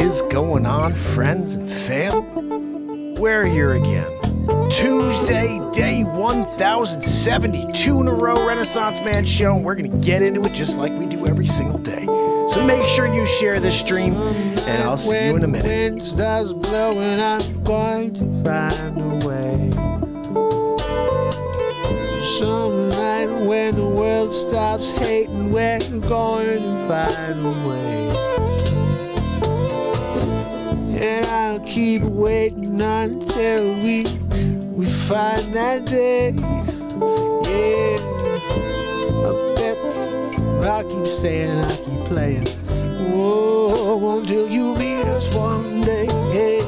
is going on, friends and fam? We're here again. Tuesday, day 1072 in a row, Renaissance Man Show, and we're going to get into it just like we do every single day. So make sure you share this stream, and I'll see you in a minute. When wind starts blowing, I'm going to find a way. Some night when the world stops hating, we're going to find a way. And I'll keep waiting until we find that day. Yeah, I bet I'll keep saying, I'll keep playing. Oh, until you meet us one day. Hey.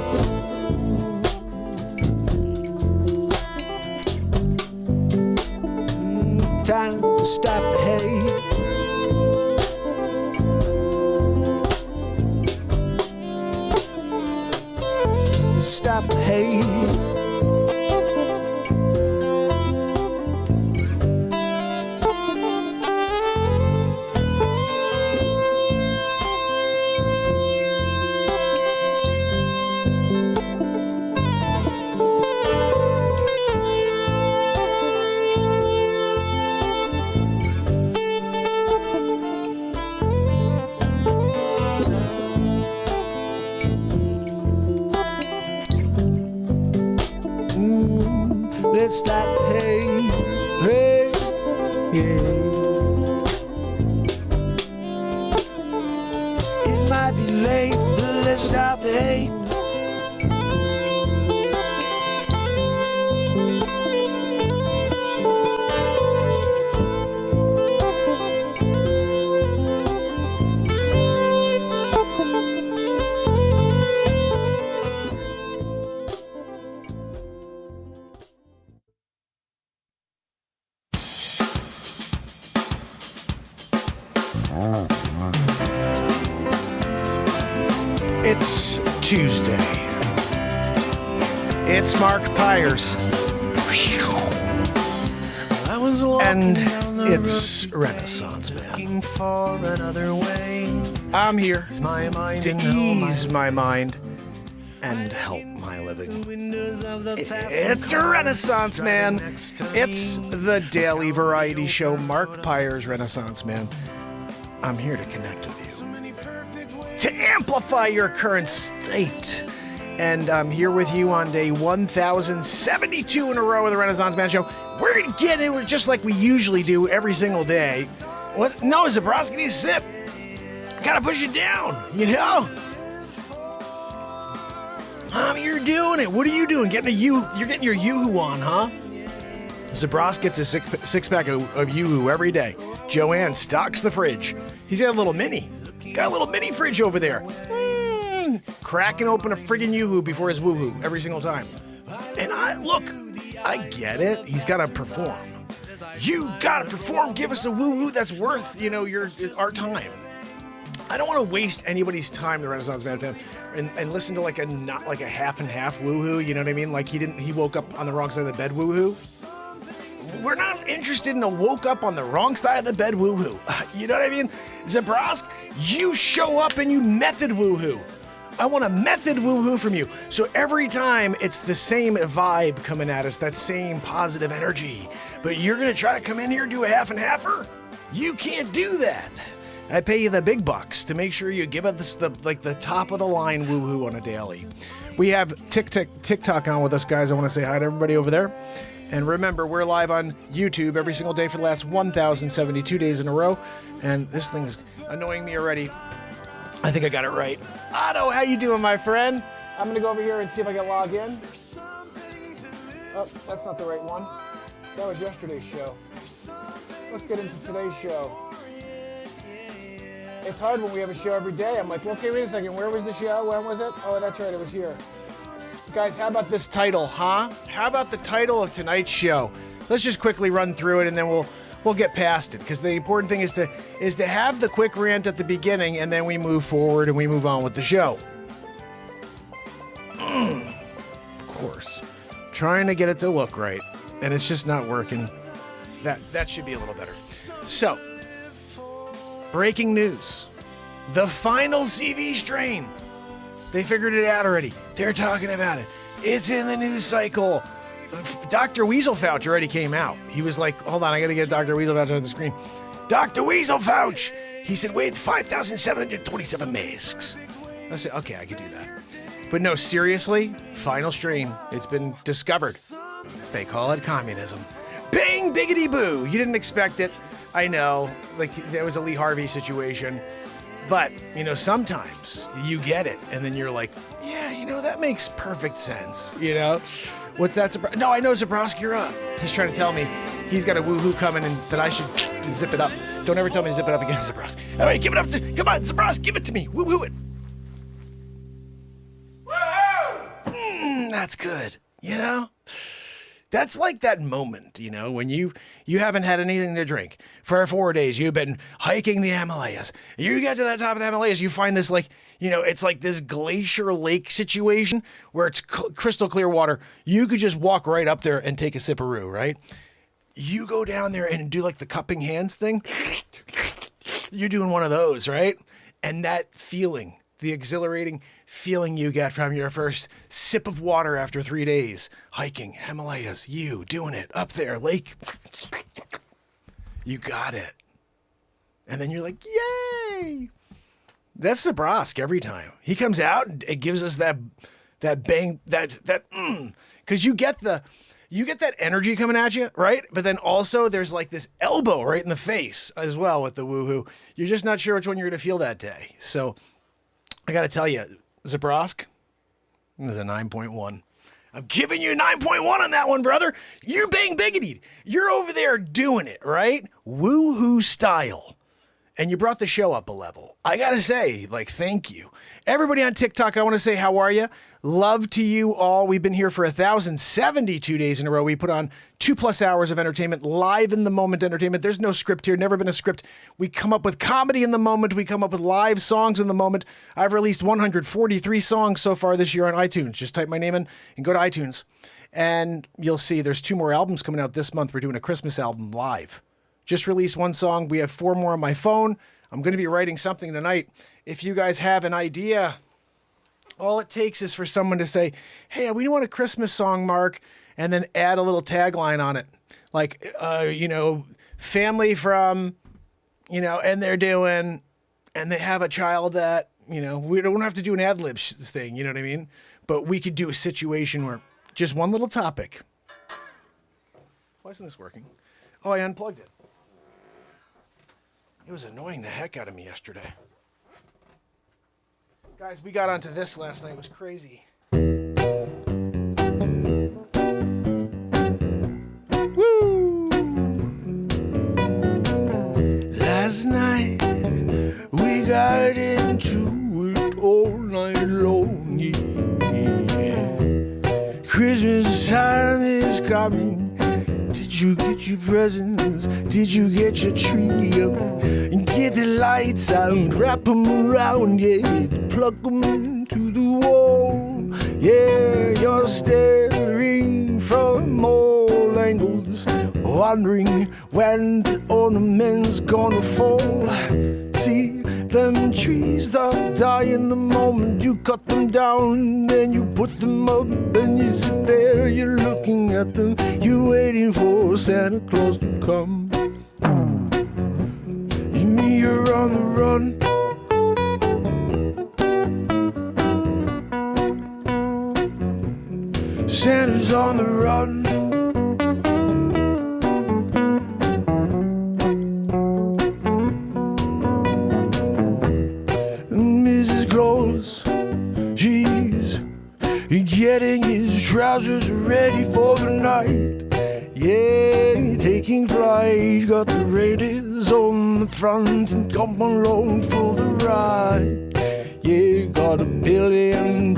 Time to stop the hate. Stop the hate. Let's stop the hate, hey, yeah. It might be late, but let's stop the hate. It's Tuesday. It's Mark Pires. And it's Renaissance Man. I'm here to ease my mind and help my living. It's a Renaissance Man. It's the daily variety show, Mark Pires, Renaissance Man. I'm here to connect with you, to amplify your current state. And I'm here with you on day 1072 in a row of the Renaissance Man Show. We're going to get into it just like we usually do every single day. What? No, Zabrowski needs a sip. Gotta push it down, you know? You're doing it. What are you doing? You're getting your Yoo-Hoo on, huh? Zabros gets a six-pack of Yoo-Hoo every day. Joanne stocks the fridge. He's got a little mini. Got a little mini fridge over there. Cracking open a friggin' Yoo-Hoo before his woo-hoo every single time. And I get it. He's got to perform. You got to perform. Give us a woo-hoo that's worth, our time. I don't want to waste anybody's time, the Renaissance Man fan, and listen to not a half and half woo-hoo, you know what I mean? Like he woke up on the wrong side of the bed woo-hoo. We're not interested in a woke up on the wrong side of the bed woo-hoo. You know what I mean? Zabrosk, you show up and you method woo-hoo. I want a method woo-hoo from you. So every time it's the same vibe coming at us, that same positive energy. But you're going to try to come in here and do a half and halfer? You can't do that. I pay you the big bucks to make sure you give us the top of the line woo-hoo on a daily. We have TikTok on with us, guys. I want to say hi to everybody over there. And remember, we're live on YouTube every single day for the last 1072 days in a row. And this thing's annoying me already. I think I got it right. Otto, how you doing, my friend? I'm going to go over here and see if I can log in. Oh, that's not the right one. That was yesterday's show. Let's get into today's show. It's hard when we have a show every day. I'm like, okay, wait a second. Where was the show? When was it? Oh, that's right. It was here. Guys, how about this title, huh? How about the title of tonight's show? Let's just quickly run through it, and then we'll get past it. Because the important thing is to have the quick rant at the beginning, and then we move forward and we move on with the show. Of course, trying to get it to look right, and it's just not working. That should be a little better. So, breaking news: the final CV strain They figured it out already. They're talking about it. It's in the news cycle. Dr. Weasel Fauch already came out. He was like, hold on, I got to get Dr. Weasel Fauch on the screen. Dr. Weasel Fauch! He said, wait, 5,727 masks. I said, okay, I could do that. But no, seriously, final strain. It's been discovered. They call it communism. Bang, biggity boo. You didn't expect it. I know, like, there was a Lee Harvey situation. But, you know, sometimes you get it, and then you're like, yeah, you know, that makes perfect sense, you know? What's that? No, I know, Zabroski, you're up. He's trying to tell me he's got a woohoo coming and that I should zip it up. Don't ever tell me to zip it up again, Zabroski. All right, give it up. Come on, Zabroski, give it to me. Woohoo it. Woohoo! That's good, you know? That's like that moment, you know, when you haven't had anything to drink for 4 days. You've been hiking the Himalayas. You get to the top of the Himalayas, you find this, like, you know, it's like this glacier lake situation where it's crystal clear water. You could just walk right up there and take a sipperoo, right? You go down there and do like the cupping hands thing. You're doing one of those, right? And that feeling, the exhilarating feeling you get from your first sip of water after 3 days, hiking, Himalayas, you doing it up there, lake, you got it. And then you're like, yay. That's Zabrosk every time. He comes out and it gives us that bang, because you get that energy coming at you, right? But then also there's like this elbow right in the face as well with the woohoo. You're just not sure which one you're going to feel that day. So I got to tell you, Zabrosk, this is a 9.1. I'm giving you a 9.1 on that one, brother. You bang biggity. You're over there doing it, right? Woohoo style. And you brought the show up a level. I got to say, like, thank you. Everybody on TikTok, I want to say, how are you? Love to you all. We've been here for 1,072 days in a row. We put on 2+ hours of entertainment, live in the moment entertainment. There's no script here, never been a script. We come up with comedy in the moment. We come up with live songs in the moment. I've released 143 songs so far this year on iTunes. Just type my name in and go to iTunes. And you'll see there's 2 more albums coming out this month. We're doing a Christmas album live. Just released 1 song. We have 4 more on my phone. I'm going to be writing something tonight. If you guys have an idea, all it takes is for someone to say, hey, we want a Christmas song, Mark, and then add a little tagline on it. Like, you know, family from, you know, and they're doing, and they have a child that, you know, we don't have to do an ad-lib thing, you know what I mean? But we could do a situation where just one little topic. Why isn't this working? Oh, I unplugged it. It was annoying the heck out of me yesterday. Guys, we got onto this last night. It was crazy. Woo! Last night, we got into it all night long. Yeah. Christmas time is coming. Did you get your presents? Did you get your tree up? And get the lights out, wrap them around, yeah. Plug them into the wall. Yeah, you're staring from all angles, wondering when the ornament's gonna fall. See them trees that die in the moment you cut them down, then you put them up, then you sit there, you're looking at them, you're waiting for Santa Claus to come. You're on the run. Santa's on the run. Mrs. Claus, she's getting his trousers ready for the night. Yeah, taking flight, got the reindeers on the front and come along for the ride. Yeah, got 1 billion+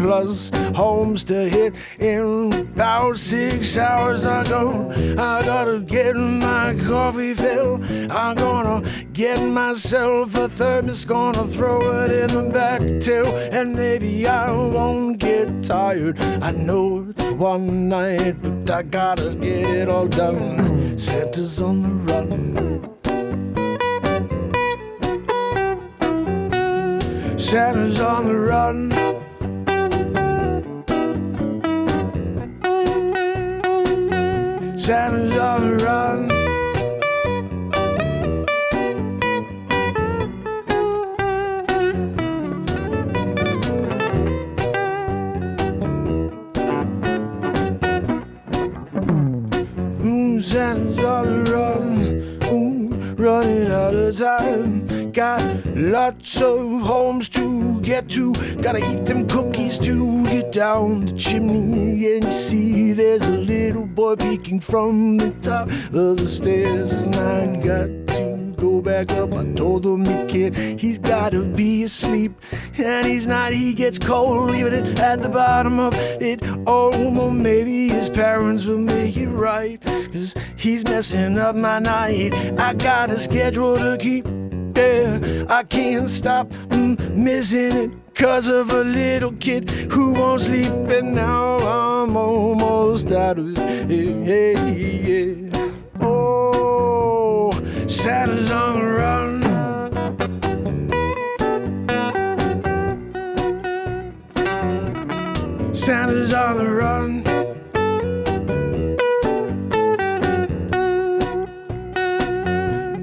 homes to hit in about 6 hours. I gotta get my coffee filled. I'm gonna get myself a thermos, gonna throw it in the back too, and maybe I won't get tired. I know it's one night, but I gotta get it all done. Santa's on the run. Santa's on the run. Santa's on the run. Santa's on the run, running out of time. Got lots of homes to get to, gotta eat them cookies to get down the chimney. And you see there's a little boy peeking from the top of the stairs, and I got to go back up. I told him the kid, he's gotta be asleep, and he's not. He gets cold, leaving it at the bottom of it. Oh, well, maybe his parents will make it right, 'cause he's messing up my night. I got a schedule to keep, yeah, I can't stop missing it 'cause of a little kid who won't sleep, and now I'm almost out of it. Yeah, yeah. Oh, Santa's on the run. Santa's on the run.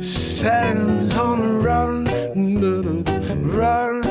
Santa's on the run, run, run.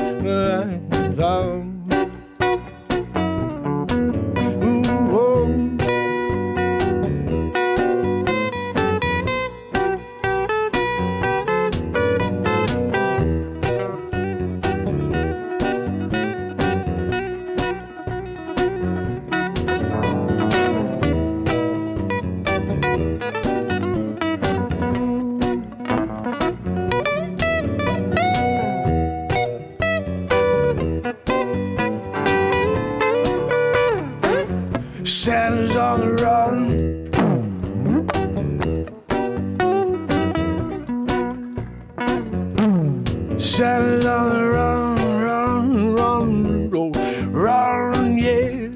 Santa's on the run. Santa's on the run, run, run, oh, run, yeah.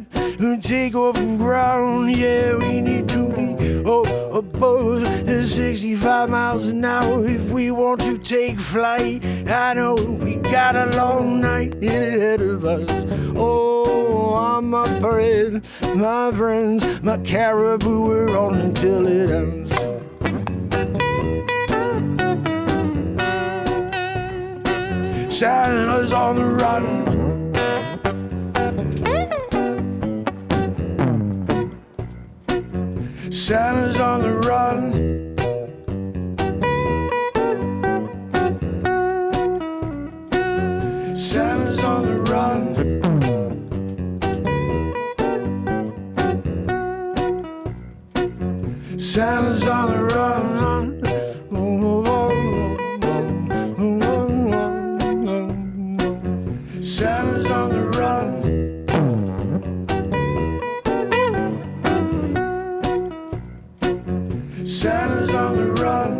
Take over ground, yeah. We need to be above 65 miles an hour if we want to take flight. I know we got a long night ahead of us. Oh, I'm my friend, my friends, my caribou, we're on until it ends. Santa's on the run. Santa's on the run. Santa's on the run. Santa's on the run. Santa's on the run. Santa's on the run.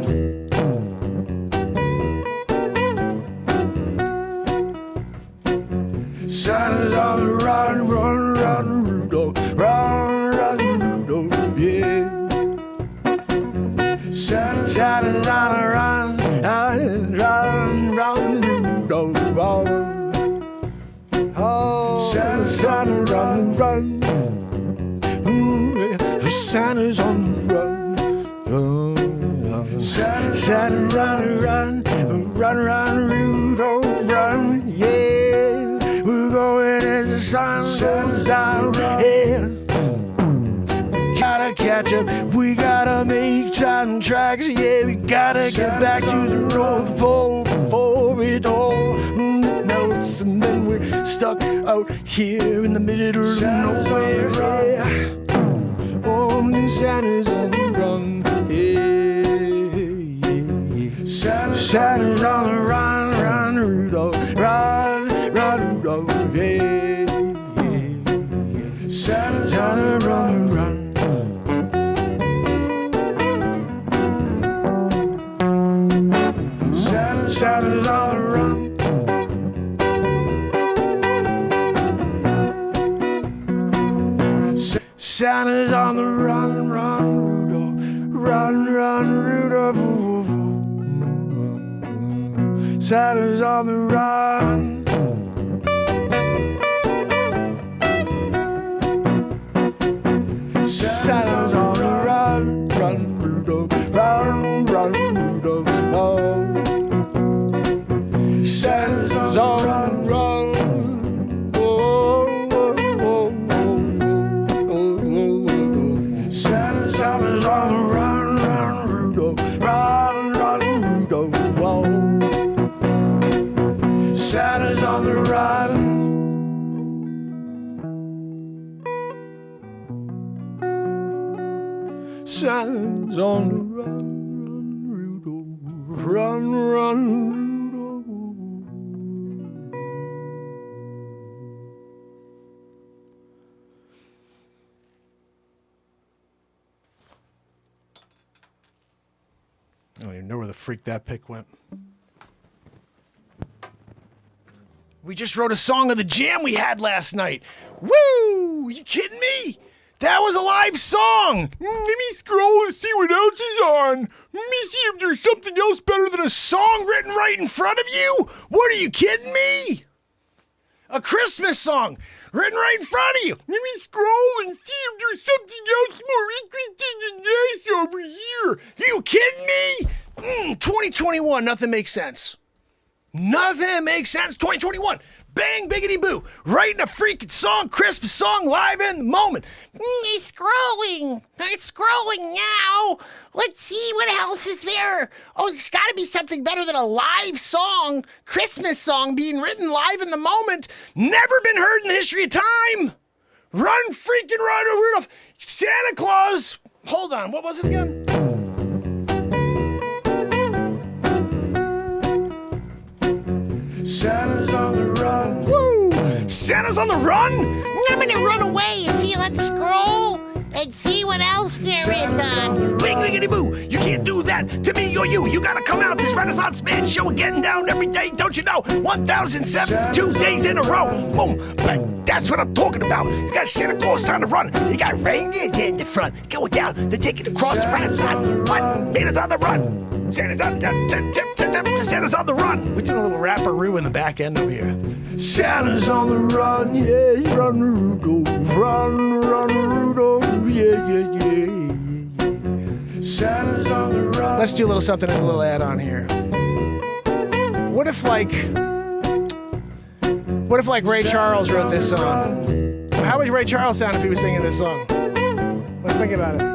Santa's on the run, run, run, Rudolph, run, run, Rudolph, yeah. Santa's on the run, run, run, Rudolph, run. Oh, Santa's on the run. Santa's on the run. Santa's on the run, run, run, Rudolph, run, yeah. We're going as the sun goes down, yeah. We gotta catch up, we gotta make time tracks, yeah. We gotta get back to the North Pole before it all melts, and then we're stuck out here in the middle of nowhere, yeah. Only Santa's on the run, yeah, yeah. Santa's on the run, run, Rudolph, run, run, Rudolph, yeah, yeah. Santa's on the run, run. Santa's on the run. Santa's on the run, run, Rudolph, run, run, Rudolph. Santa's on the run. Santa's on the run. Santa's on the run, run, Rudolph, run, run, Rudolph, whoa. Santa's on the run. Santa's on the run, run, Rudolph, run, run, Rudolph. I don't even know where the freak that pick went. We just wrote a song of the jam we had last night. Woo! You kidding me? That was a live song. Let me scroll and see what else is on. Let me see if there's something else better than a song written right in front of you. What are you kidding me? A Christmas song written right in front of you. Let me scroll and see if there's something else more interesting than this over here. You kidding me? 2021, nothing makes sense. Nothing makes sense. 2021. Bang, biggity boo. Writing a freaking song, Christmas song, live in the moment. He's scrolling. He's scrolling now. Let's see what else is there. Oh, there's got to be something better than a live song, Christmas song being written live in the moment. Never been heard in the history of time. Run, freaking run, Rudolph. Santa Claus. Hold on, what was it again? Santa's on the run. Woo! Santa's on the run? I'm going to run away. See, let's scroll and see what else there is on. Bing, biggity boo. You can't do that to me or you. You gotta come out this Renaissance Man show getting down every day, don't you know? 1,007, 2 days in a row. Boom. But that's what I'm talking about. You got Santa Claus on the run. You got reindeers in the front. Going down. They're taking across the right side. What? Santa's on the run. Santa's on the run. We're doing a little rapperoo in the back end over here. Santa's on the run. Yeah, run, Rudolph. Run, run, Rudolph. Yeah, yeah, yeah. Santa's on the run. Let's do a little something as a little add-on here. What if Ray Charles wrote this song? How would Ray Charles sound if he was singing this song? Let's think about it.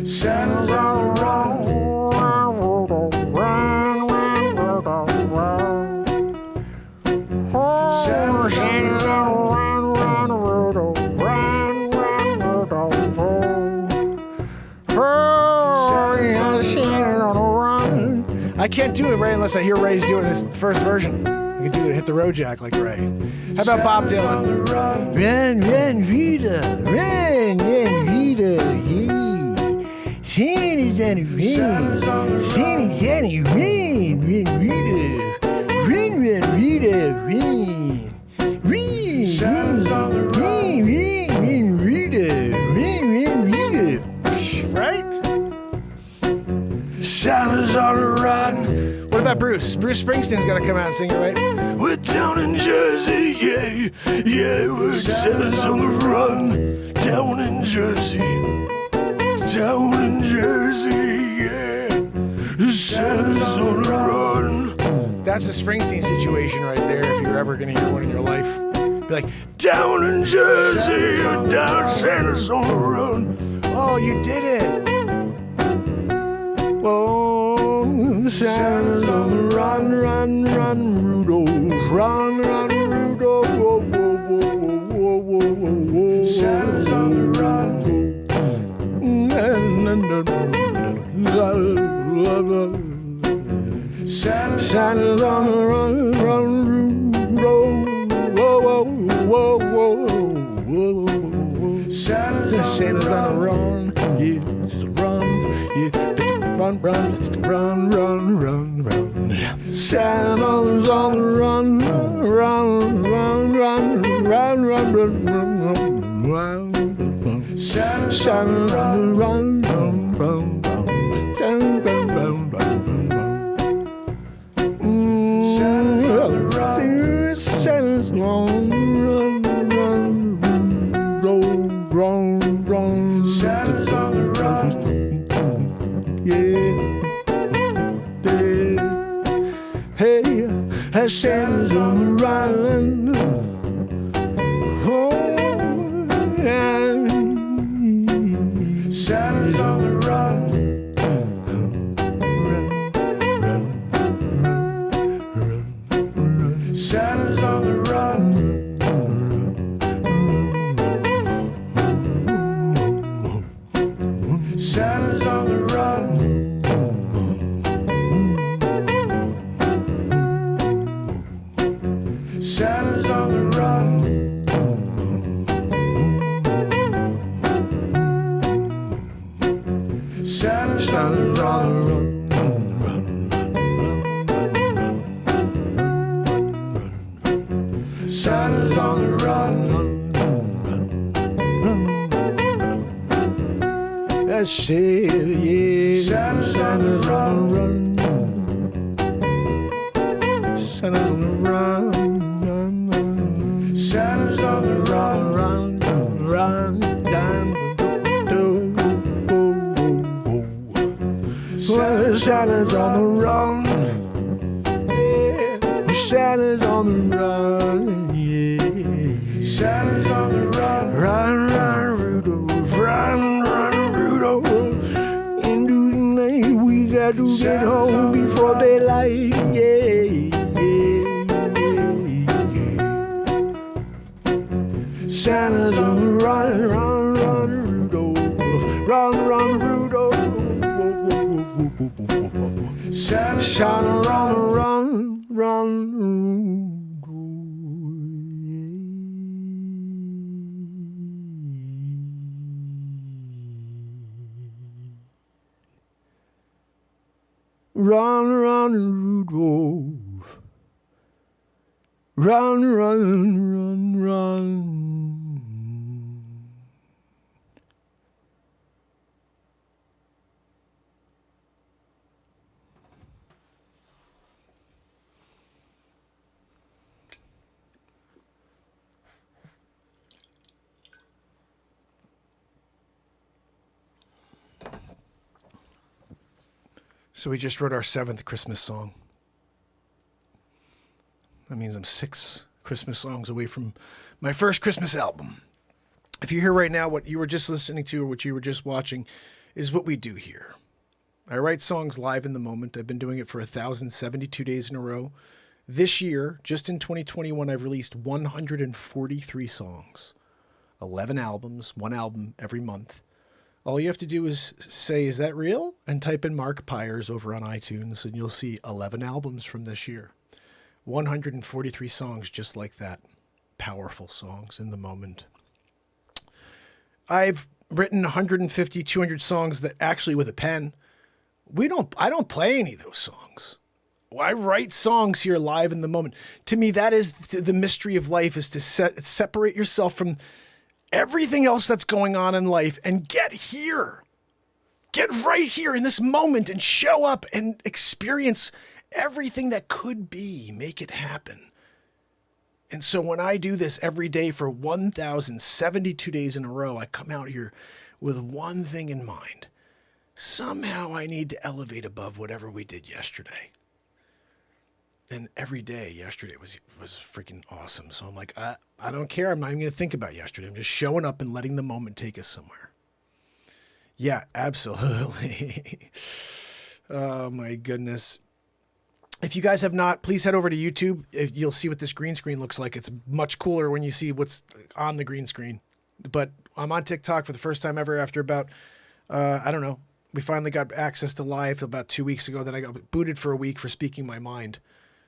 Santa's on the run. I can't do it, Ray, unless I hear Ray's doing his first version. I can do it, hit the road jack like Ray. How about Bob Dylan? Run, run, Rita. Run, Rita. Yeah. Santa's on the run. Santa's on the run. Run, Rita. Run, Rita. Run. Run. Santa's on the run. Run, Rita. Run, Rita. Right? Santa's on the run. What about Bruce? Bruce Springsteen's got to come out and sing it, right? We're down in Jersey, yeah. Yeah, we're Santa's on the run. Down in Jersey. Down in Jersey, yeah. Santa's on the run. That's a Springsteen situation right there if you're ever going to hear one in your life. Be like, down in Jersey, down Santa's on the run. Oh, you did it. Oh, Santa's on the run, run, run, Rudolph, run, run, Rudolph, whoa, whoa, whoa, whoa, whoa, whoa, whoa. Santa's on the run. Santa's on the run, run, Rudolph, whoa, whoa, whoa, whoa, whoa, whoa. Santa's on the run, yeah, it's a run, yeah. Run, run, let's go run, run, run, run. Santa's on the run, run, run, run, run, run, run, run, run. Santa's on the run, run, run, run, run, run, run, run, run. Santa's on the run. Santa's on the run, run, run, run. Santa's on the run. Yeah. Hey, Santa's on the run. Oh, yeah. Santa's on the run. Santa's on the run. Santa's on the run. Santa's on the run. Santa's on the run. Santa's on the run. That's it, yeah. Santa's on the run. Santa's on the run. Santa's on the run. Run, down the Santa's on the run. Yeah. Santa's on the run. Yeah. Santa's on the run. Run, Rudolph. Run, Rudolph. Into the night we got to get home before daylight. Yeah. Santa's on the run, Rudolph. Run, Rudolph. Santa's on the run, Run, Rudolph. Run. So we just wrote our 7th Christmas song. That means I'm 6 Christmas songs away from my first Christmas album. If you're here right now, what you were just listening to or what you were just watching is what we do here. I write songs live in the moment. I've been doing it for 1,072 days in a row. This year, just in 2021, I've released 143 songs, 11 albums, 1 album every month. All you have to do is say, is that real? And type in Mark Pires over on iTunes, and you'll see 11 albums from this year. 143 songs just like that. Powerful songs in the moment. I've written 150, 200 songs that actually with a pen. I don't play any of those songs. I write songs here live in the moment. To me, that is the mystery of life, is to separate yourself from everything else that's going on in life and get here. Get right here in this moment and show up and experience everything that could be. Make it happen. And so when I do this every day for 1,072 days in a row, I come out here with one thing in mind. Somehow I need to elevate above whatever we did yesterday. And every day yesterday was freaking awesome. So I'm like, I don't care. I'm not even going to think about yesterday. I'm just showing up and letting the moment take us somewhere. Yeah, absolutely. Oh, my goodness. If you guys have not, please head over to YouTube. You'll see what this green screen looks like. It's much cooler when you see what's on the green screen. But I'm on TikTok for the first time ever after about, I don't know. We finally got access to live about 2 weeks ago. Then I got booted for a week for speaking my mind.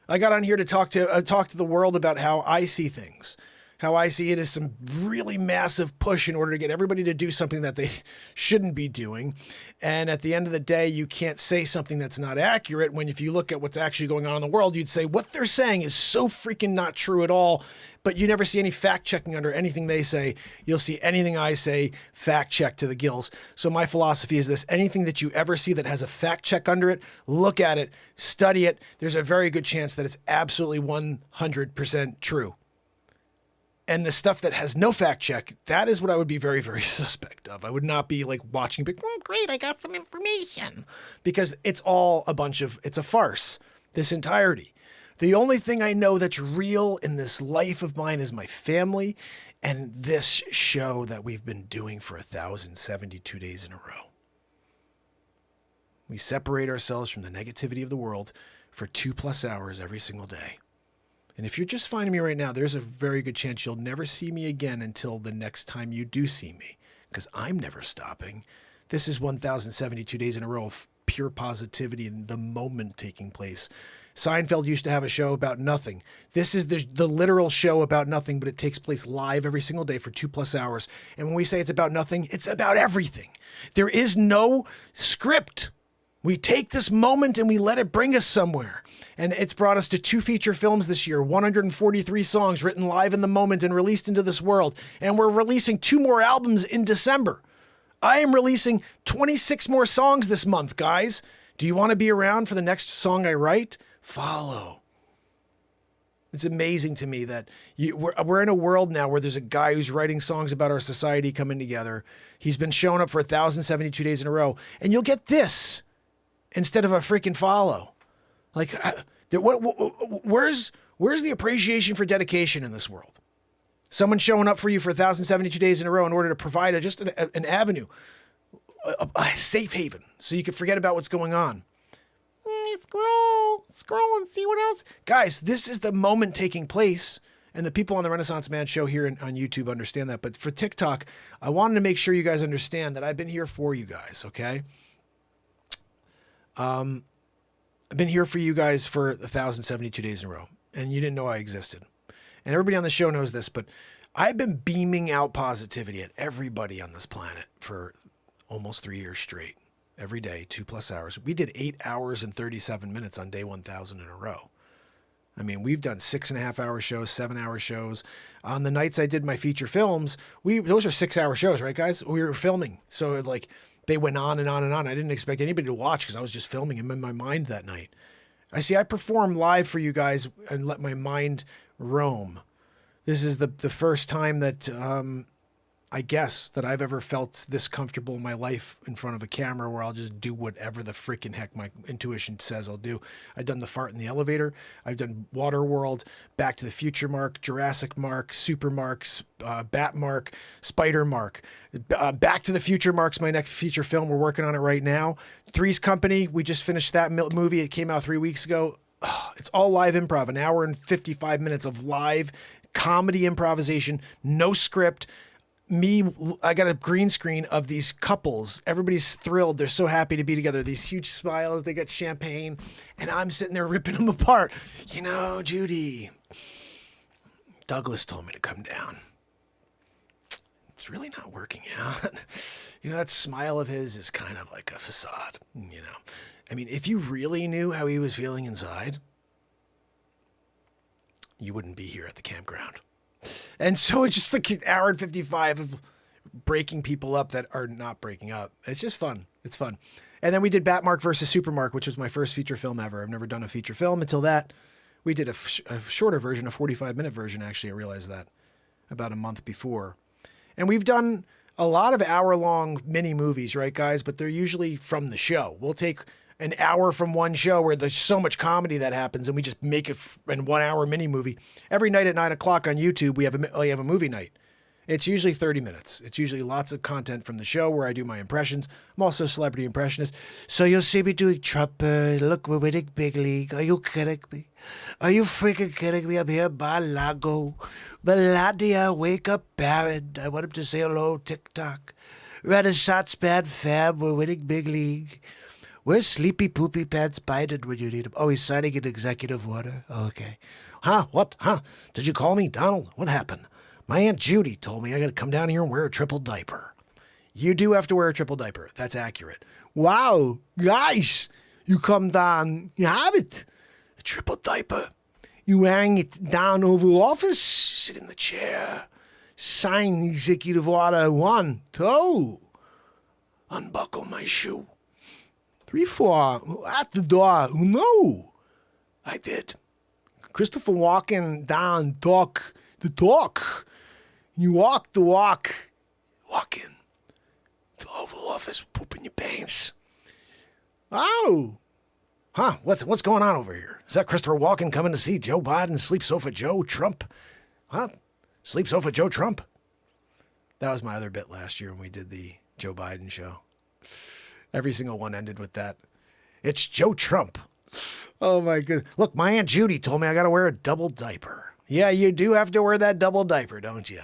I got on here to talk to the world about how I see things, how I see it as some really massive push in order to get everybody to do something that they shouldn't be doing. And at the end of the day, you can't say something that's not accurate when, if you look at what's actually going on in the world, you'd say what they're saying is so freaking not true at all. But you never see any fact checking under anything they say. You'll see anything I say fact checked to the gills. So my philosophy is this: anything that you ever see that has a fact check under it, look at it, study it. There's a very good chance that it's absolutely 100% true. And the stuff that has no fact check, that is what I would be very, very suspect of. I would not be like watching, but oh, great, I got some information. Because it's all it's a farce, this entirety. The only thing I know that's real in this life of mine is my family and this show that we've been doing for 1,072 days in a row. We separate ourselves from the negativity of the world for 2+ hours every single day. And if you're just finding me right now, there's a very good chance you'll never see me again until the next time you do see me, because I'm never stopping. This is 1,072 days in a row of pure positivity in the moment taking place. Seinfeld used to have a show about nothing. This is the literal show about nothing, but it takes place live every single day for 2+ hours. And when we say it's about nothing, it's about everything. There is no script. We take this moment and we let it bring us somewhere. And it's brought us to 2 feature films this year, 143 songs written live in the moment and released into this world. And we're releasing 2 more albums in December. I am releasing 26 more songs this month, guys. Do you want to be around for the next song I write? Follow. It's amazing to me that we're in a world now where there's a guy who's writing songs about our society coming together. He's been showing up for 1,072 days in a row. And you'll get this instead of a freaking follow. Like, where's the appreciation for dedication in this world? Someone showing up for you for 1,072 days in a row in order to provide just an avenue, a safe haven, so you can forget about what's going on. Scroll and see what else. Guys, this is the moment taking place, and the people on the Renaissance Man show here on YouTube understand that. But for TikTok, I wanted to make sure you guys understand that I've been here for you guys, okay? I've been here for you guys for 1,072 days in a row, and you didn't know I existed. And everybody on the show knows this, but I've been beaming out positivity at everybody on this planet for almost 3 years straight. Every day, 2+ hours. We did 8 hours and 37 minutes on day 1,000 in a row. I mean, we've done 6.5-hour shows, 7-hour shows. On the nights I did my feature films, those are 6-hour shows, right, guys? We were filming. So, like, they went on and on and on. I didn't expect anybody to watch because I was just filming them in my mind that night. I perform live for you guys and let my mind roam. This is the first time that I guess that I've ever felt this comfortable in my life in front of a camera where I'll just do whatever the freaking heck my intuition says I'll do. I've done the fart in the elevator. I've done Waterworld, Back to the Future Mark, Jurassic Mark, Super Marks, Bat Mark, Spider Mark. Back to the Future Mark's my next feature film. We're working on it right now. Three's Company, we just finished that movie. It came out 3 weeks ago. It's all live improv, 1 hour and 55 minutes of live comedy improvisation, no script. I got a green screen of these couples. Everybody's thrilled. They're so happy to be together. These huge smiles. They got champagne. And I'm sitting there ripping them apart. You know, Judy, Douglas told me to come down. It's really not working out. You know, that smile of his is kind of like a facade, you know. I mean, if you really knew how he was feeling inside, you wouldn't be here at the campground. And so it's just like 1 hour and 55 of breaking people up that are not breaking up. It's just fun. It's fun. And then we did Batmark versus Supermark, which was my first feature film ever. I've never done a feature film until that. We did a shorter version, a 45-minute version, actually. I realized that about a month before. And we've done a lot of hour-long mini movies, right, guys? But they're usually from the show. We'll take an hour from one show where there's so much comedy that happens, and we just make it in 1 hour mini movie. Every night at 9 o'clock on YouTube, we have a movie night. It's usually 30 minutes. It's usually lots of content from the show where I do my impressions. I'm also a celebrity impressionist. So you'll see me doing trumpet. Look, we're winning big league. Are you kidding me? Are you freaking kidding me? I'm here in Mar-a-Lago. Melania, wake up, Baron. I want him to say hello, TikTok. Renaissance Man fam, we're winning big league. Where's Sleepy Poopy Pants Biden when you need him? Oh, he's signing an executive order. Okay. Huh? What? Huh? Did you call me, Donald? What happened? My Aunt Judy told me I got to come down here and wear a triple diaper. You do have to wear a triple diaper. That's accurate. Wow. Guys, you come down. You have it. A triple diaper. You hang it down Oval Office. Sit in the chair. Sign executive order 1, 2. Unbuckle my shoe. 3, 4, at the door. No, I did. Christopher walking down, talk the talk. You walk the walk. Walk in. The Oval Office, poop in your pants. Oh, Huh? What's going on over here? Is that Christopher Walken coming to see Joe Biden, Sleep Sofa Joe Trump? Huh? Sleep Sofa Joe Trump? That was my other bit last year when we did the Joe Biden show. Every single one ended with that. It's Joe Trump. Oh my goodness. Look, my Aunt Judy told me I got to wear a double diaper. Yeah, you do have to wear that double diaper, don't you?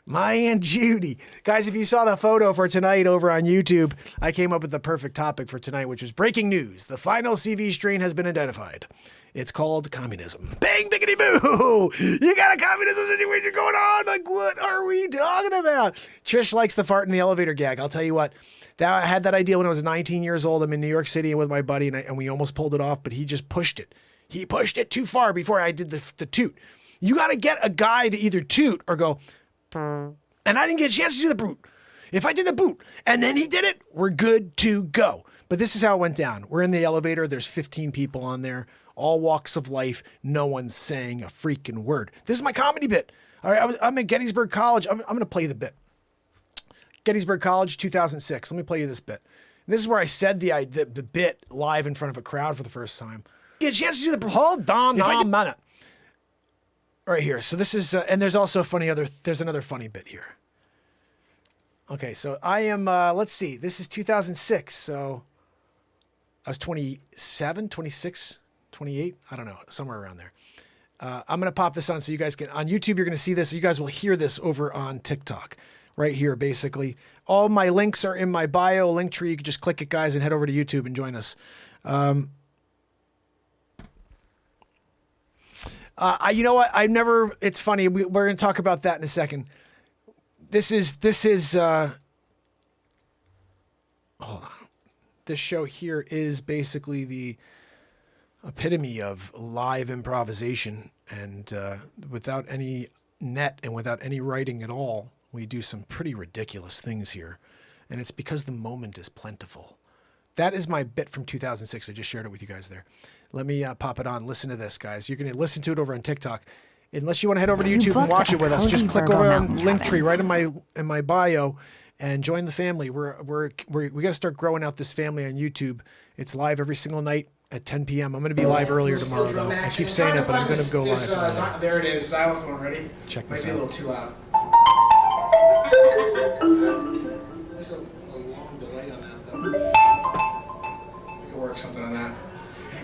My Aunt Judy. Guys, if you saw the photo for tonight over on YouTube, I came up with the perfect topic for tonight, which was breaking news. The final CV strain has been identified. It's called communism. Bang, biggity, boo! You got a communism situation going on? Like, what are we talking about? Trish likes the fart in the elevator gag. I'll tell you what. I had that idea when I was 19 years old. I'm in New York City with my buddy, and we almost pulled it off, but he just pushed it. He pushed it too far before I did the toot. You got to get a guy to either toot or go... And I didn't get a chance to do the boot. If I did the boot and then he did it, we're good to go. But this is how it went down. We're in the elevator. There's 15 people on there, all walks of life. No one's saying a freaking word. This is my comedy bit. All right, I'm at Gettysburg College. I'm going to play the bit. Gettysburg College, 2006. Let me play you this bit. This is where I said the bit live in front of a crowd for the first time. Get a chance to do the hold on a minute. Right here. So this is, and there's also there's another funny bit here. Okay, so I am, let's see, this is 2006. So I was 27, 26, 28. I don't know, somewhere around there. I'm going to pop this on so you guys can, on YouTube, you're going to see this. You guys will hear this over on TikTok right here, basically. All my links are in my bio link tree. You can just click it, guys, and head over to YouTube and join us. You know what? It's funny. We're going to talk about that in a second. This is, hold on. This show here is basically the epitome of live improvisation. And without any net and without any writing at all, we do some pretty ridiculous things here. And it's because the moment is plentiful. That is my bit from 2006. I just shared it with you guys there. Let me pop it on. Listen to this, guys. You're going to listen to it over on TikTok. Unless you want to head over to YouTube and watch it with us, just click over on Linktree right in my bio and join the family. We got to start growing out this family on YouTube. It's live every single night at 10 p.m. I'm going to be live earlier tomorrow, though. I keep saying it, but I'm going to go live. There it is. Xylophone ready? Check this out. Might be a little too loud. There's a long delay on that, though. We can work something on that.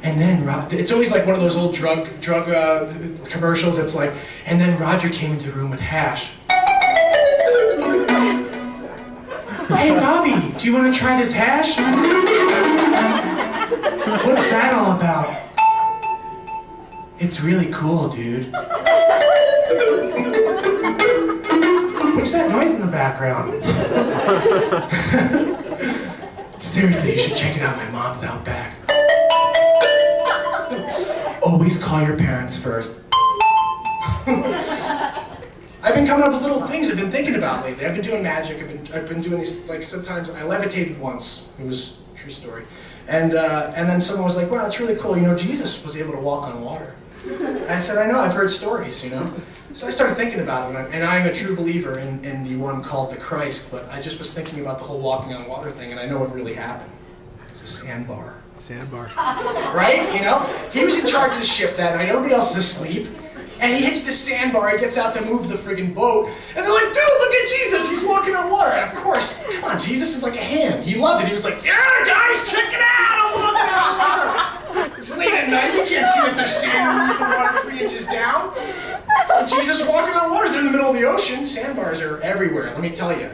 And then it's always like one of those old drug commercials. It's like, and then Roger came into the room with hash. Hey, Bobby, do you want to try this hash? What's that all about? It's really cool, dude. What's that noise in the background? Seriously, you should check it out. My mom's out back. Always call your parents first. I've been coming up with little things I've been thinking about lately. I've been doing magic. I've been doing these, like, sometimes I levitated once. It was a true story. And then someone was like, wow, that's really cool. You know, Jesus was able to walk on water. I said, I know, I've heard stories, you know. So I started thinking about it, and I'm a true believer in the one called the Christ, but I just was thinking about the whole walking on water thing, and I know what really happened. It's a sandbar. Sandbar. Right? You know? He was in charge of the ship that night. Everybody else is asleep. And he hits the sandbar. He gets out to move the friggin' boat. And they're like, dude, look at Jesus. He's walking on water. And of course, come on, Jesus is like a ham. He loved it. He was like, yeah, guys, check it out. I'm walking on water. It's late at night. You can't see that there's sand in the water 3 inches down. And Jesus walking on water. They're in the middle of the ocean. Sandbars are everywhere, let me tell you.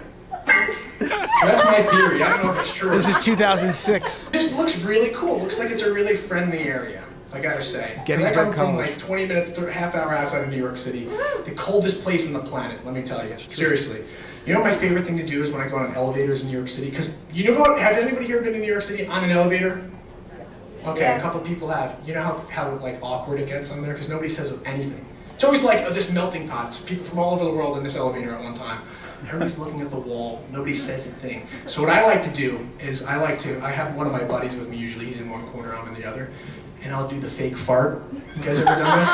So that's my theory. I don't know if it's true. This is 2006. It just looks really cool. Looks like it's a really friendly area, I gotta say. Gettysburg College. College. Like 20 minutes, half hour outside of New York City. The coldest place on the planet, let me tell you. Seriously. You know what my favorite thing to do is when I go on elevators in New York City? Because you know what? Have anybody here been in New York City on an elevator? Okay, yeah. A couple people have. You know how like awkward it gets on there? Because nobody says anything. It's always like this melting pot. It's people from all over the world in this elevator at one time. Everybody's looking at the wall. Nobody says a thing. So what I like to do is I have one of my buddies with me usually. He's in one corner, I'm in the other. And I'll do the fake fart. You guys ever done this?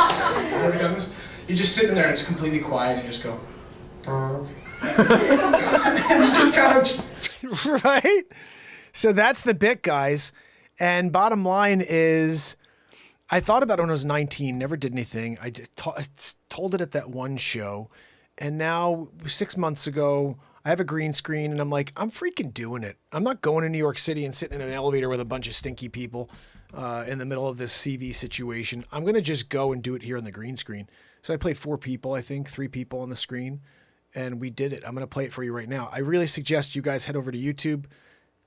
You ever done this? You're just sitting there and it's completely quiet and you just go, and you just kind of... Right? So that's the bit, guys. And bottom line is, I thought about it when I was 19, never did anything. I told it at that one show. And now 6 months ago, I have a green screen and I'm like, I'm freaking doing it. I'm not going to New York City and sitting in an elevator with a bunch of stinky people in the middle of this CV situation. I'm going to just go and do it here on the green screen. So I played 4 people, I think, 3 people on the screen, and we did it. I'm going to play it for you right now. I really suggest you guys head over to YouTube,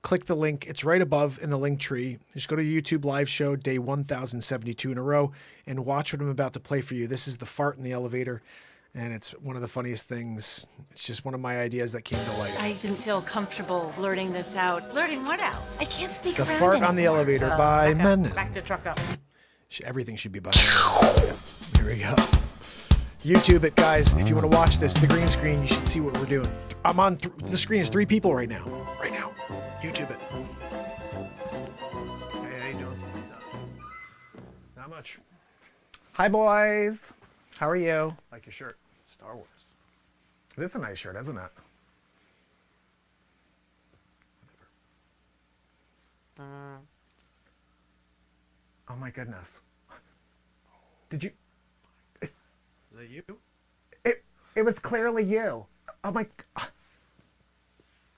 click the link. It's right above in the link tree. Just go to YouTube live show, day 1072 in a row, and watch what I'm about to play for you. This is the fart in the elevator. And it's one of the funniest things. It's just one of my ideas that came to life. I didn't feel comfortable blurting this out. Blurting what out? I can't sneak The around Fart anymore. on the Elevator by Menon. Back to truck up. Everything should be by Menon. Here we go. YouTube it, guys. If you want to watch this, the green screen, you should see what we're doing. I'm on, the screen is 3 people right now. Right now. YouTube it. Hey, how you doing? What's up? Not much. Hi, boys. How are you? Like your shirt. Star Wars. It is a nice shirt, isn't it? Oh my goodness. Did you? Is that you? It was clearly you. Oh my. Did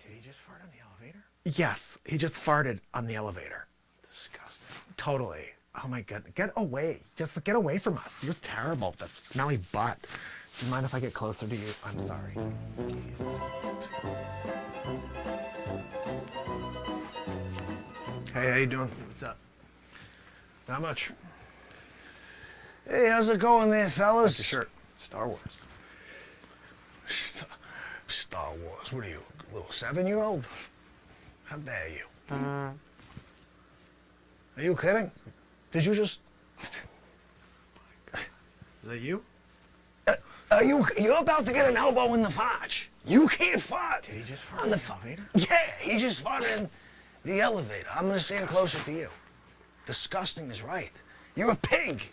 he just fart on the elevator? Yes, he just farted on the elevator. Disgusting. Totally. Oh my goodness. Get away. Just get away from us. You're terrible. That smelly butt. Do you mind if I get closer to you? I'm sorry. Hey, how you doing? What's up? Not much. Hey, how's it going there, fellas? Like your shirt. Star Wars. Star Wars. What are you, a little 7-year-old? How dare you? Are you kidding? Did you just... Is that you? You're about to get an elbow in the fudge. You can't fart. Did he just fart on the elevator? Yeah, he just farted in the elevator. I'm gonna stand closer to you. Disgusting is right. You're a pig.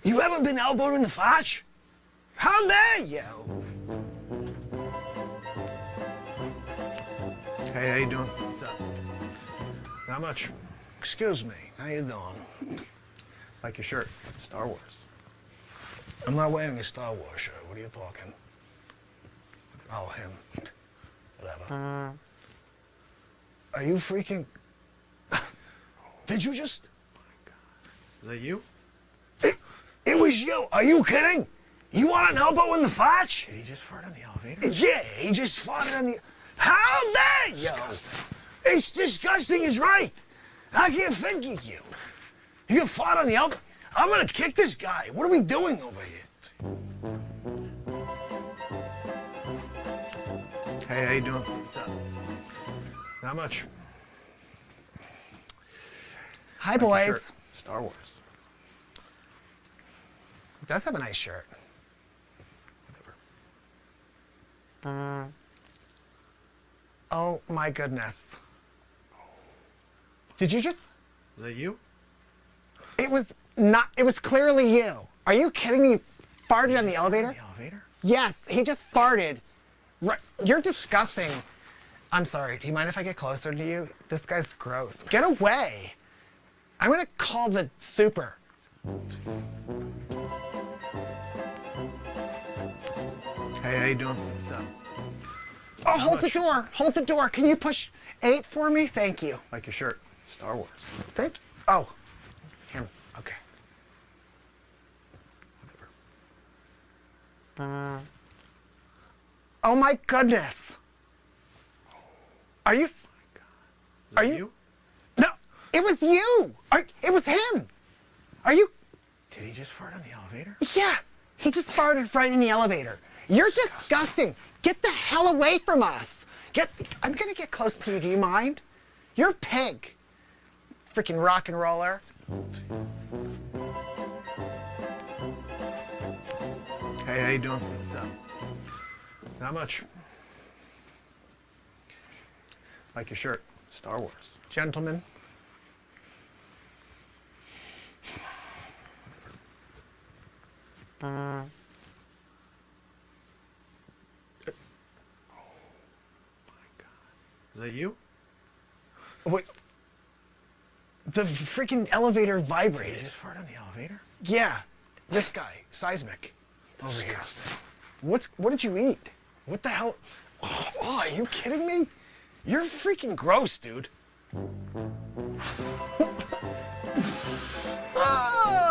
You ever been elbowed in the fudge? How dare you? Hey, how you doing? What's up? Not much. Excuse me, how you doing? Like your shirt. Star Wars. I'm not wearing a Star Wars shirt. What are you talking? Oh, him. Whatever. Are you freaking... Did you just... Is that you? It was you. Are you kidding? You want an elbow in the fudge? Did he just fart on the elevator? Yeah, he just farted on the... How dare you? It's disgusting is right. I can't figure you. You can fart on the elbow? I'm gonna kick this guy. What are we doing over here? Hey, how you doing? What's up? Not much. Hi, Like your boys. shirt. Star Wars. It does have a nice shirt. Whatever. Oh my goodness. Did you just? Is that you? It was not. It was clearly you. Are you kidding me? You farted on the elevator? The elevator? Yes, he just farted. Right. You're disgusting. I'm sorry. Do you mind if I get closer to you? This guy's gross. Get away. I'm gonna call the super. Hey, how you doing? What's up? Oh, hold the door. Hold the door. Can you push 8 for me? Thank you. Like your shirt. Star Wars. Thank you. Oh, him. Okay. Whatever. Oh my goodness. Are you? Is Are that you? No, it was you. It was him. Are you? Did he just fart on the elevator? Yeah, he just farted right in the elevator. You're disgusting. Get the hell away from us. I'm gonna get close to you. Do you mind? You're a pig. Freaking rock and roller. Hey, how you doing? What's up? Not much. Like your shirt. Star Wars. Gentlemen. Is that you? Wait. The freaking elevator vibrated. Just fart on the elevator? Yeah, this guy, Seismic, over here. What did you eat? What the hell? Oh, are you kidding me? You're freaking gross, dude.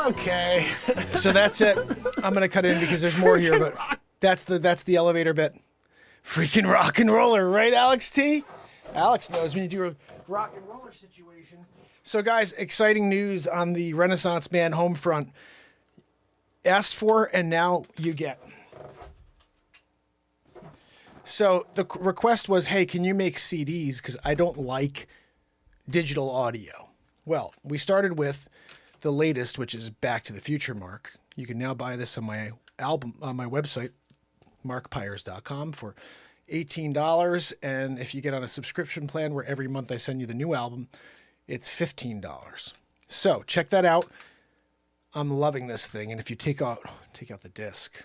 Okay. So that's it. I'm gonna cut in because there's more here, but that's the elevator bit. Freaking rock and roller, right, Alex T? Alex knows when you do a rock and roller situation. So guys, exciting news on the Renaissance Man home front. Asked for and now you get. So the request was, hey, can you make CDs? Because I don't like digital audio. Well, we started with the latest, which is Back to the Future Mark. You can now buy this on my album, on my website, markpires.com for $18. And if you get on a subscription plan where every month I send you the new album, it's $15. So check that out. I'm loving this thing. And if you take out the disc,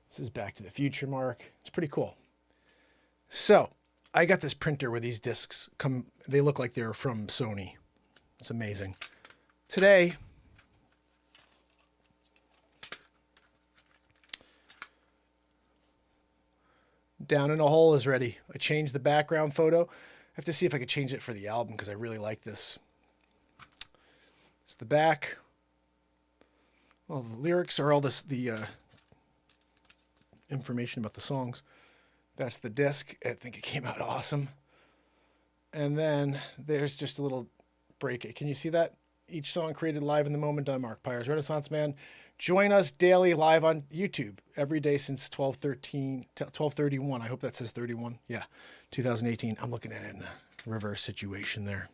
this is Back to the Future Mark. It's pretty cool. So I got this printer where these discs come, they look like they're from Sony. It's amazing. Today, Down in a Hole is ready. I changed the background photo. I have to see if I could change it for the album because I really like this. It's the back. Well, the lyrics are all the information about the songs. That's the disc. I think it came out awesome. And then there's just a little break. Can you see that? Each song created live in the moment on Mark Pires, Renaissance Man. Join us daily live on YouTube every day since 12/31. I hope that says 31. Yeah, 2018. I'm looking at it in a reverse situation there.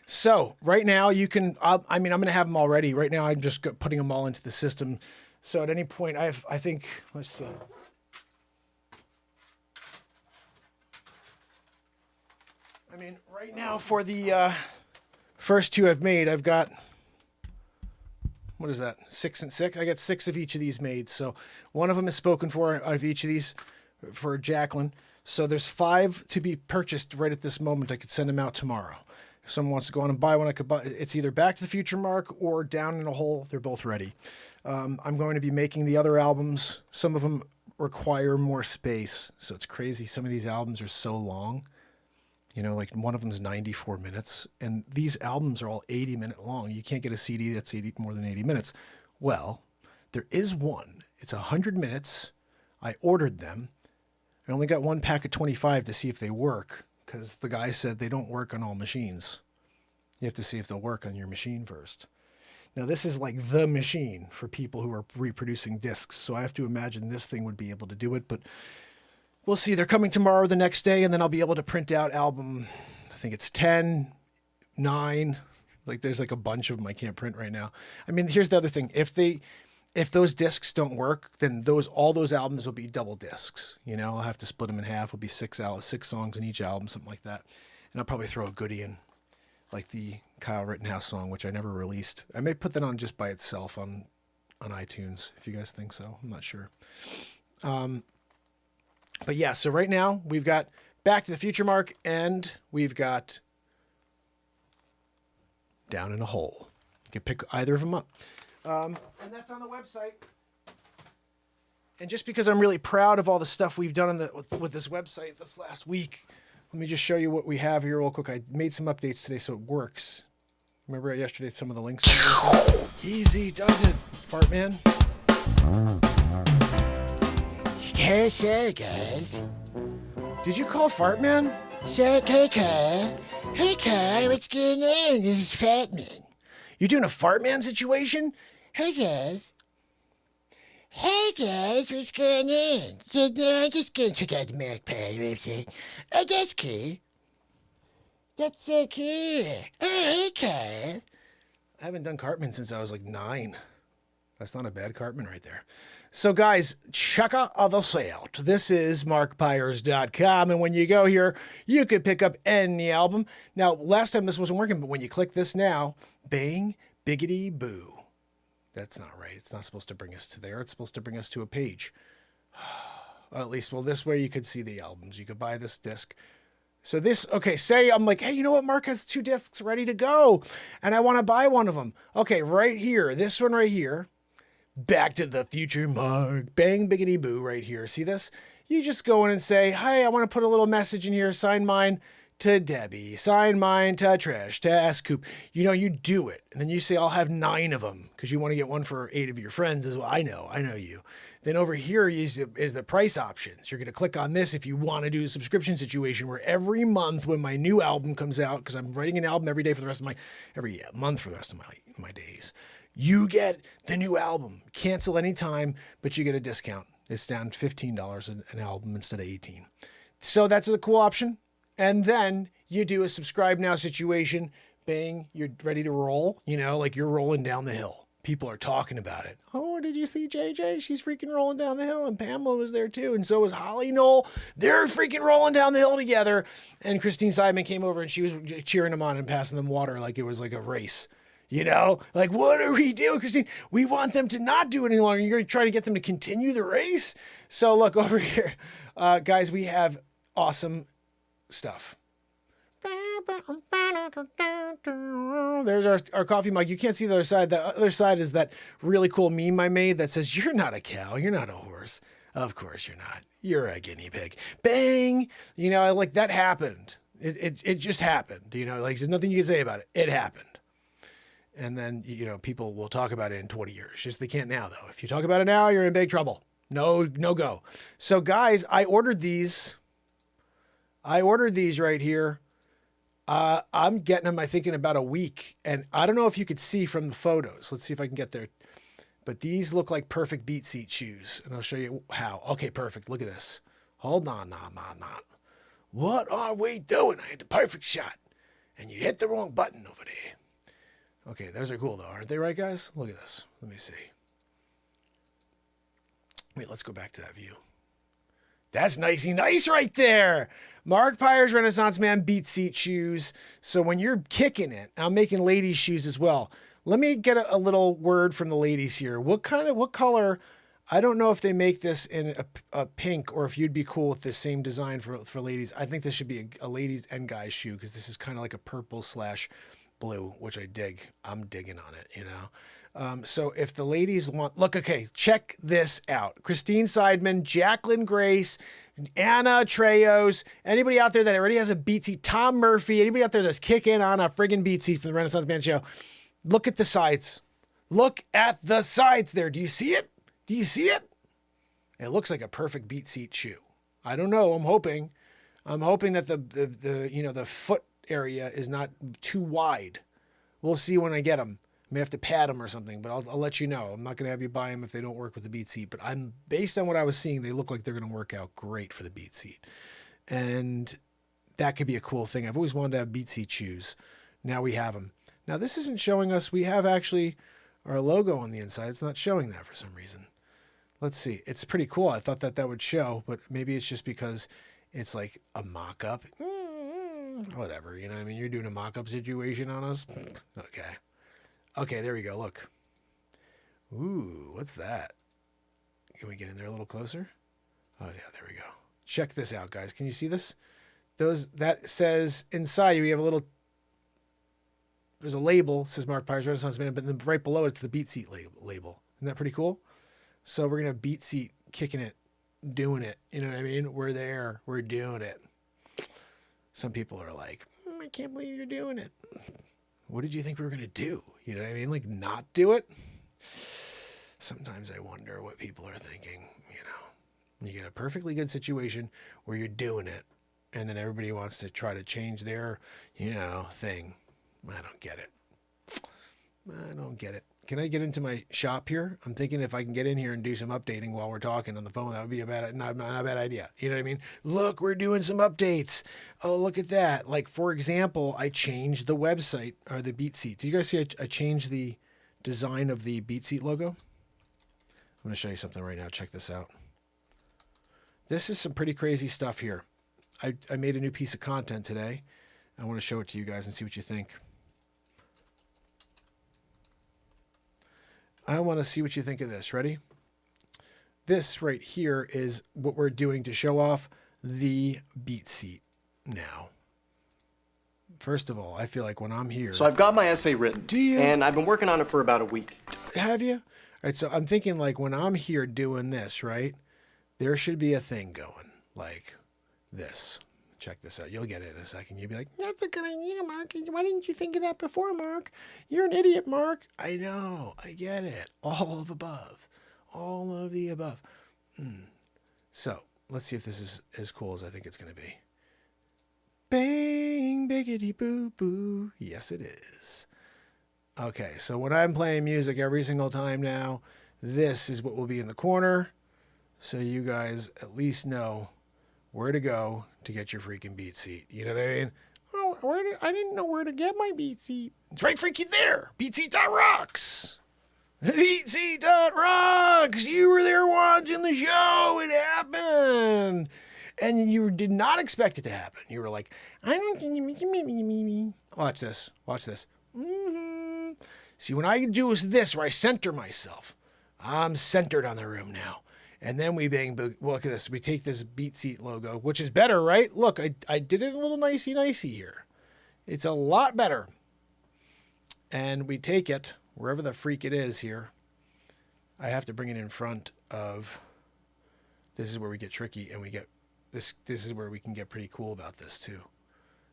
So right now you can, I'm going to have them all ready. Right now I'm just putting them all into the system. So at any point, I think, let's see. I mean, right now for the first two I've made, I've got, what is that, 6 and 6? I got 6 of each of these made. So one of them is spoken for out of each of these for Jacqueline. So there's 5 to be purchased right at this moment. I could send them out tomorrow. If someone wants to go on and buy one, I could buy. It's either Back to the Future Mark or Down in a Hole. They're both ready. I'm going to be making the other albums. Some of them require more space. So it's crazy. Some of these albums are so long. You know, like one of them is 94 minutes. And these albums are all 80-minute long. You can't get a CD that's more than 80 minutes. Well, there is one. It's 100 minutes. I ordered them. I only got one pack of 25 to see if they work, because the guy said they don't work on all machines. You have to see if they'll work on your machine first. Now, this is like the machine for people who are reproducing discs, so I have to imagine this thing would be able to do it, but we'll see. They're coming tomorrow or the next day, and then I'll be able to print out album, I think it's 10, 9. Like, there's like a bunch of them I can't print right now. I mean, here's the other thing. If those discs don't work, then all those albums will be double discs. You know, I'll have to split them in half. It'll be 6 songs in each album, something like that. And I'll probably throw a goodie in, like the Kyle Rittenhouse song, which I never released. I may put that on just by itself on iTunes, if you guys think so. I'm not sure. But yeah, so right now we've got Back to the Future Mark and we've got Down in a Hole. You can pick either of them up. And that's on the website. And just because I'm really proud of all the stuff we've done with this website this last week, let me just show you what we have here real quick. I made some updates today so it works. Remember yesterday some of the links? Easy does it, Fart Man. Hey, guys. Did you call Fart Man? Hey, Carl. Hey, Carl, what's going on? This is Fat Man. You doing a Fart Man situation? Hey, guys. Hey, guys, what's going on? So, now I'm just going to check out the Mark Pires website. Oh, that's cool. That's so cool. Oh, hey, Carl. I haven't done Cartman since I was like 9. That's not a bad Cartman right there. So guys, check out this out. This is markpires.com. And when you go here, you could pick up any album. Now, last time this wasn't working, but when you click this now, bang, biggity, boo. That's not right. It's not supposed to bring us to there. It's supposed to bring us to a page. At least, well, this way you could see the albums. You could buy this disc. So this, okay, say I'm like, hey, you know what? Mark has 2 discs ready to go and I want to buy one of them. Okay, right here, this one right here, Back to the Future, Mark, bang, biggity boo right here. See this? You just go in and say, hey, I want to put a little message in here, sign mine to Debbie, sign mine to Trish, to S-Coop. You know, you do it. And then you say, I'll have 9 of them because you want to get one for 8 of your friends as well. I know you. Then over here is the price options. You're going to click on this if you want to do a subscription situation where every month when my new album comes out, because I'm writing an album every day for the rest of every month for the rest of my days, you get the new album. Cancel anytime, but you get a discount. It's down $15 an album instead of $18. So that's a cool option. And then you do a subscribe now situation. Bang, you're ready to roll. You know, like you're rolling down the hill. People are talking about it. Oh, did you see JJ? She's freaking rolling down the hill. And Pamela was there too. And so was Holly Knoll. They're freaking rolling down the hill together. And Christine Seidman came over and she was cheering them on and passing them water like it was like a race. You know, like, what are we doing, Christine? We want them to not do it any longer. You're going to try to get them to continue the race. So look over here, guys, we have awesome stuff. There's our coffee mug. You can't see the other side. The other side is that really cool meme I made that says, you're not a cow. You're not a horse. Of course you're not. You're a guinea pig. Bang. You know, like that happened. It just happened. You know, like there's nothing you can say about it. It happened. And then, you know, people will talk about it in 20 years. Just they can't now, though. If you talk about it now, you're in big trouble. No go. So, guys, I ordered these right here. I'm getting them, I think, in about a week. And I don't know if you could see from the photos. Let's see if I can get there. But these look like perfect beat seat shoes. And I'll show you how. Okay, perfect. Look at this. Hold on. What are we doing? I had the perfect shot. And you hit the wrong button over there. Okay, those are cool, though. Aren't they right, guys? Look at this. Let me see. Wait, let's go back to that view. That's nicey nice right there. Mark Pires, Renaissance Man, beat seat shoes. So when you're kicking it, I'm making ladies' shoes as well. Let me get a little word from the ladies here. What color? I don't know if they make this in a pink or if you'd be cool with this same design for ladies. I think this should be a ladies and guys shoe because this is kind of like a purple/blue, which I dig. I'm digging on it, you know. So if the ladies want, look, okay, check this out. Christine Seidman, Jacqueline Grace, Anna Treos, anybody out there that already has a beat seat, Tom Murphy, anybody out there that's kicking on a friggin' beat seat from the Renaissance Man Show, look at the sides. Look at the sides there. Do you see it? Do you see it? It looks like a perfect beat seat shoe. I don't know. I'm hoping that the foot area is not too wide. We'll see when I get them. I may have to pad them or something, but I'll let you know. I'm not going to have you buy them if they don't work with the beat seat, but based on what I was seeing, they look like they're going to work out great for the beat seat. And that could be a cool thing. I've always wanted to have beat seat shoes. Now we have them. Now this isn't showing us. We have actually our logo on the inside. It's not showing that for some reason. Let's see. It's pretty cool. I thought that would show, but maybe it's just because it's like a mock-up. Whatever, you know what I mean? You're doing a mock-up situation on us? Okay, there we go. Look. Ooh, what's that? Can we get in there a little closer? Oh, yeah, there we go. Check this out, guys. Can you see this? That says inside we have there's a label, says Mark Pires Renaissance Man, but then right below it's the beat seat label. Isn't that pretty cool? So we're going to have beat seat kicking it, doing it. You know what I mean? We're there. We're doing it. Some people are like, I can't believe you're doing it. What did you think we were going to do? You know what I mean? Like not do it? Sometimes I wonder what people are thinking, you know. You get a perfectly good situation where you're doing it, and then everybody wants to try to change their, thing. I don't get it. Can I get into my shop here? I'm thinking if I can get in here and do some updating while we're talking on the phone, that would be not a bad idea. You know what I mean? Look, we're doing some updates. Oh, look at that. Like, for example, I changed the website or the Beat Seat. Did you guys see I changed the design of the Beat Seat logo? I'm going to show you something right now. Check this out. This is some pretty crazy stuff here. I made a new piece of content today. I want to show it to you guys and see what you think. I want to see what you think of this. Ready? This right here is what we're doing to show off the Beat Seat. now. First of all, I feel like when I'm here... So I've got my essay written. Do you? And I've been working on it for about a week. Have you? All right, so I'm thinking like when I'm here doing this, right? There should be a thing going like this. Check this out. You'll get it in a second. You'll be like, that's a good idea, Mark. Why didn't you think of that before, Mark? You're an idiot, Mark. I know. I get it. All of above. All of the above. So let's see if this is as cool as I think it's going to be. Bang, biggity boo boo. Yes, it is. Okay, so when I'm playing music every single time now, this is what will be in the corner. So you guys at least know where to go to get your freaking beat seat. You know what I mean? Oh, I didn't know where to get my beat seat. It's right freaking there. Beatseat.rocks. Beatseat.rocks. You were there watching the show. It happened. And you did not expect it to happen. You were like, I don't think you watch this. Watch this. See, when I do is this, where I center myself. I'm centered on the room now. And then we look at this. We take this Beat Seat logo, which is better, right? Look, I did it a little nicey here. It's a lot better. And we take it, wherever the freak it is here. I have to bring it in front of, this is where we get tricky and we get, this is where we can get pretty cool about this too.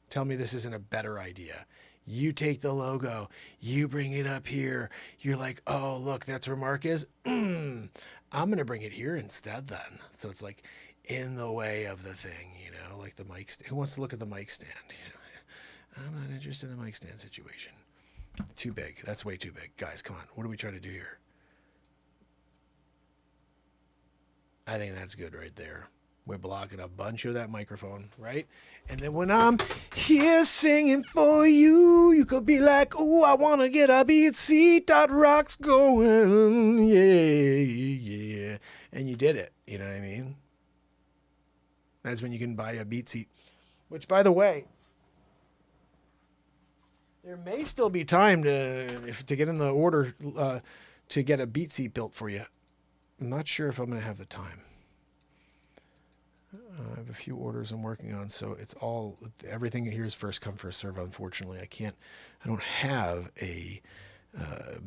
Tell me this isn't a better idea. You take the logo, you bring it up here. You're like, oh, look, that's where Mark is. I'm going to bring it here instead then. So it's like in the way of the thing, you know, like the mic stand. Who wants to look at the mic stand? You know, I'm not interested in the mic stand situation. Too big. That's way too big. Guys, come on. What are we trying to do here? I think that's good right there. We're blocking a bunch of that microphone, right? And then when I'm here singing for you, you could be like, oh, I want to get a beat seat that rocks going. Yeah. And you did it. You know what I mean? That's when you can buy a beat seat. Which, by the way, there may still be time to get in the order to get a beat seat built for you. I'm not sure if I'm going to have the time. I have a few orders I'm working on, so it's all, everything here is first come, first serve. Unfortunately, I don't have a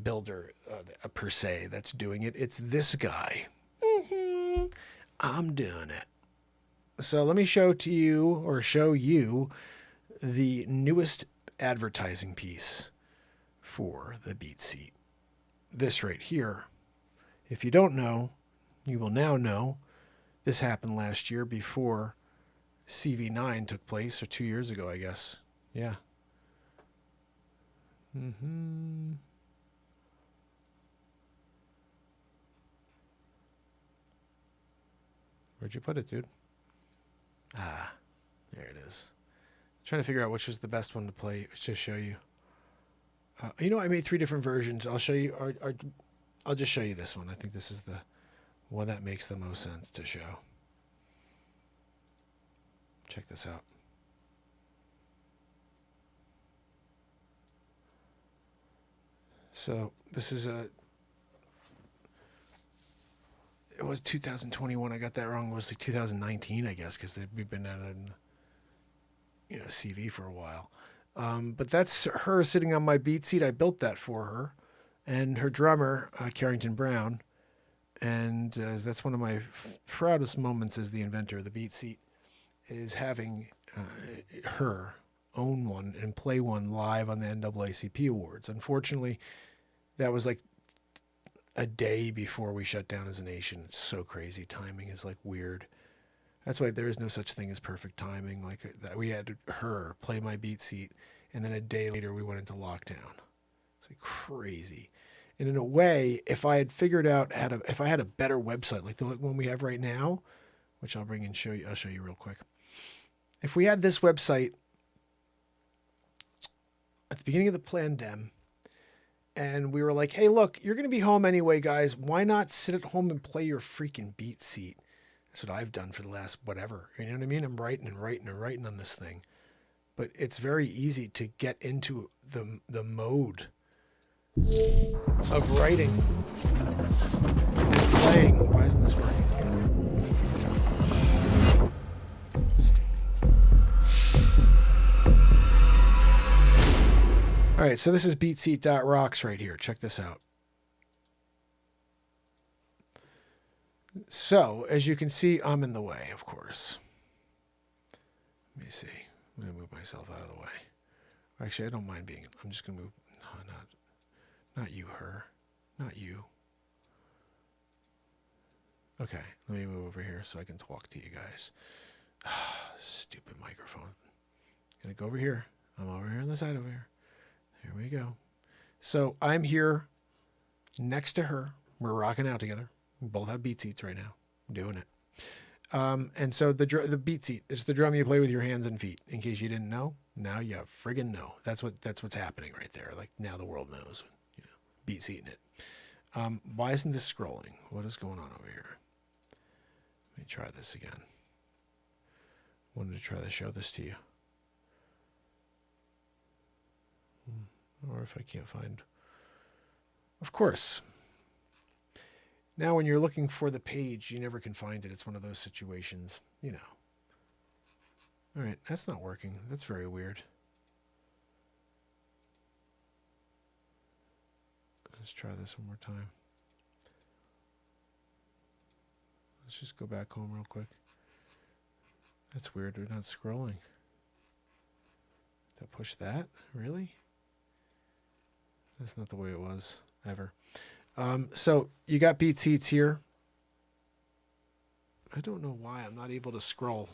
builder per se that's doing it. It's this guy. I'm doing it. So let me show you the newest advertising piece for the Beat Seat. This right here. If you don't know, you will now know. This happened last year before CV9 took place, or 2 years ago, I guess. Yeah. Where'd you put it, dude? Ah, there it is. I'm trying to figure out which was the best one to play, to show you. You know, I made 3 different versions. I'll show you, I'll just show you this one. I think this is the one that makes the most sense to show. Check this out. So this is it was 2021. I got that wrong. It was like 2019, I guess, because we've been at a CV for a while. But that's her sitting on my beat seat. I built that for her, and her drummer, Carrington Brown. And that's one of my proudest moments as the inventor of the Beat Seat, is having her own one and play one live on the NAACP Awards. Unfortunately, that was like a day before we shut down as a nation. It's so crazy. Timing is like weird. That's why there is no such thing as perfect timing. Like that, we had her play my Beat Seat, and then a day later we went into lockdown. It's like crazy. And in a way, if I had figured out if I had a better website like the one we have right now, which I'll bring and show you, I'll show you real quick. If we had this website at the beginning of the pandemic, and we were like, hey, look, you're going to be home anyway, guys. Why not sit at home and play your freaking Beat Seat? That's what I've done for the last whatever. You know what I mean? I'm writing on this thing. But it's very easy to get into the mode of writing and playing. Why isn't this working? right, so this is beatseat.rocks right here. Check this out. So, as you can see, I'm in the way, of course. Let me see. I'm going to move myself out of the way. Actually, I don't mind being... I'm just going to move... No, not you, her. Not you. Okay, let me move over here so I can talk to you guys. Stupid microphone. Gonna go over here. I'm over here on the side over here. Here we go. So I'm here next to her. We're rocking out together. We both have beat seats right now. I'm doing it. And so the beat seat is the drum you play with your hands and feet. In case you didn't know, now you friggin' know. That's what's happening right there. Like now the world knows. You know, beat seating it. Why isn't this scrolling? What is going on over here? Let me try this again. Wanted to try to show this to you. Or if I can't find... Of course. Now when you're looking for the page, you never can find it. It's one of those situations, you know. All right, that's not working. That's very weird. Let's try this one more time. Let's just go back home real quick. That's weird. We're not scrolling. To push that? Really? That's not the way it was ever. So you got beat seats here. I don't know why I'm not able to scroll.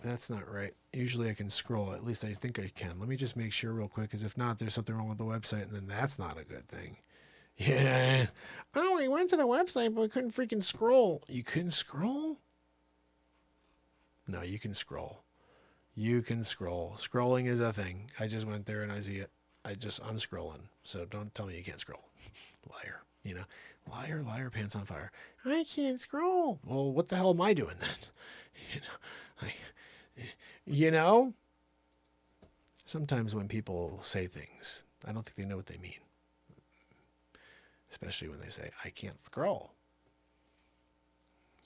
That's not right. Usually I can scroll. At least I think I can. Let me just make sure real quick, because if not, there's something wrong with the website, and then that's not a good thing. Yeah. Oh, we went to the website, but we couldn't freaking scroll. You couldn't scroll? No, you can scroll. You can scroll. Scrolling is a thing. I just went there and I see it. I'm scrolling. So don't tell me you can't scroll. Liar. You know, liar, pants on fire. I can't scroll. Well, what the hell am I doing then? You know, sometimes when people say things, I don't think they know what they mean. Especially when they say, I can't scroll.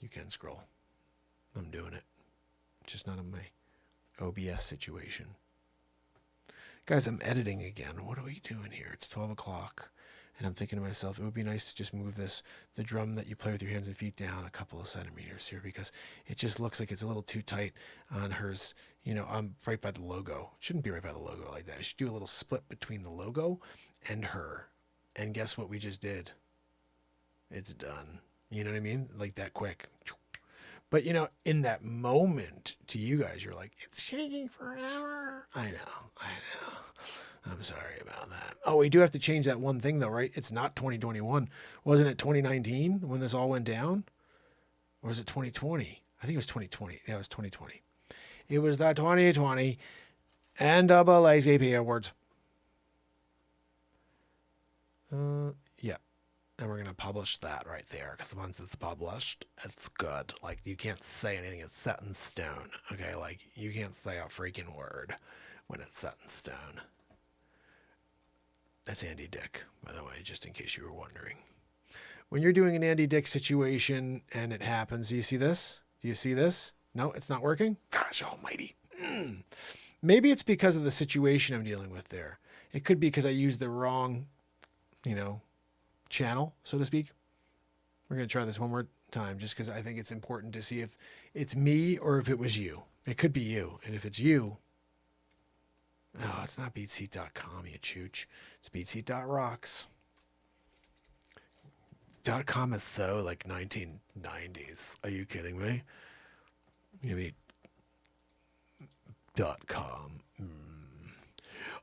You can scroll. I'm doing it. Just not in my OBS situation. Guys, I'm editing again. What are we doing here? It's 12 o'clock. And I'm thinking to myself, it would be nice to just move the drum that you play with your hands and feet down a couple of centimeters here, because it just looks like it's a little too tight on hers. You know, I'm right by the logo. It shouldn't be right by the logo like that. I should do a little split between the logo and her. And guess what we just did? It's done. You know what I mean? Like that quick. But, you know, in that moment, to you guys, you're like, it's shaking for an hour. I know. I'm sorry about that. Oh, we do have to change that one thing, though, right? It's not 2021. Wasn't it 2019 when this all went down? Or was it 2020? I think it was 2020. Yeah, it was 2020. It was the 2020 NAACP Awards. Yeah. And we're going to publish that right there, because once it's published, it's good. Like, you can't say anything. It's set in stone. Okay? Like, you can't say a freaking word when it's set in stone. That's Andy Dick, by the way, just in case you were wondering. When you're doing an Andy Dick situation and it happens, do you see this? Do you see this? No, it's not working? Gosh almighty. Maybe it's because of the situation I'm dealing with there. It could be because I used the wrong, channel, so to speak. We're going to try this one more time, just because I think it's important to see if it's me or if it was you. It could be you. And if it's you, no, it's not beatseat.com, you chooch. It's beatseat.rocks. .com is so like 1990s. Are you kidding me? You mean .com?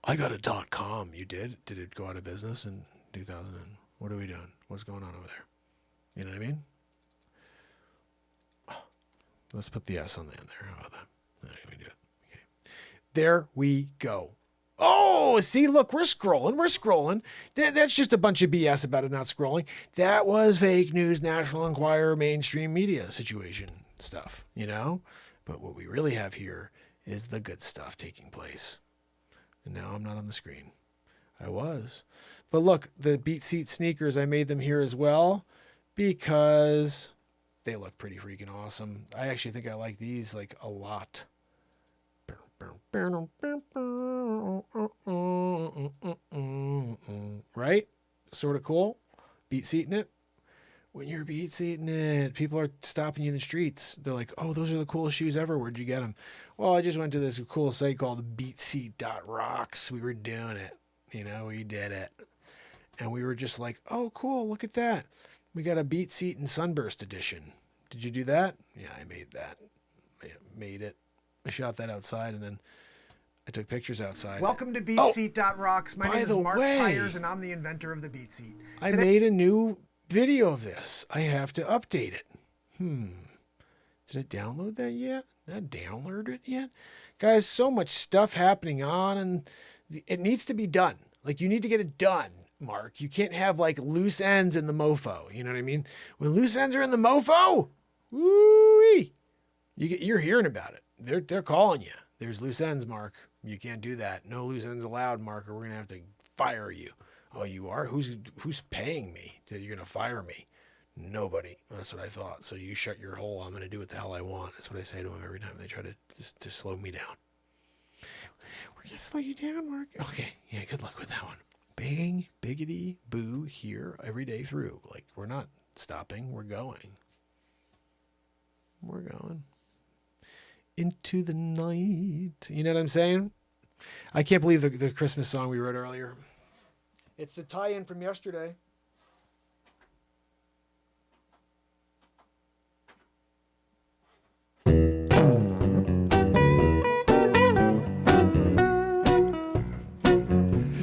I got a .com. You did? Did it go out of business in 2000? What are we doing? What's going on over there? You know what I mean? Oh, let's put the S on the end there. How about that? Let me do it. Okay. There we go. Oh, see, look, we're scrolling. That's just a bunch of BS about it not scrolling. That was fake news, National Enquirer, mainstream media situation stuff, But what we really have here is the good stuff taking place. And now I'm not on the screen. I was. But look, the Beat Seat sneakers, I made them here as well because they look pretty freaking awesome. I actually think I like these like a lot. Right? Sort of cool. Beat seating it. When you're beat seating it, people are stopping you in the streets. They're like, oh, those are the coolest shoes ever. Where'd you get them? Well, I just went to this cool site called beatseat.rocks. We were doing it. We did it. And we were just like, oh, cool. Look at that. We got a beat seat and sunburst edition. Did you do that? Yeah, I made that. I made it. I shot that outside, and then I took pictures outside. Welcome to beatseat.rocks. My name is Mark way, Pires, and I'm the inventor of the beat seat. I made a new video of this. I have to update it. Did I download that yet? Not downloaded it yet? Guys, so much stuff happening on, and it needs to be done. Like, you need to get it done, Mark. You can't have, like, loose ends in the mofo. You know what I mean? When loose ends are in the mofo, woo-wee, you're hearing about it. They're calling you. There's loose ends, Mark. You can't do that. No loose ends allowed, Mark, or we're going to have to fire you. Oh, you are? Who's paying me that you're going to fire me? Nobody. That's what I thought. So you shut your hole. I'm going to do what the hell I want. That's what I say to them every time they try to slow me down. We're going to slow you down, Mark. Okay. Yeah, good luck with that one. Bang, biggity, boo, here, every day through. Like, we're not stopping. We're going. We're going. Into the night. You know what I'm saying? I can't believe the Christmas song we wrote earlier. It's the tie-in from yesterday.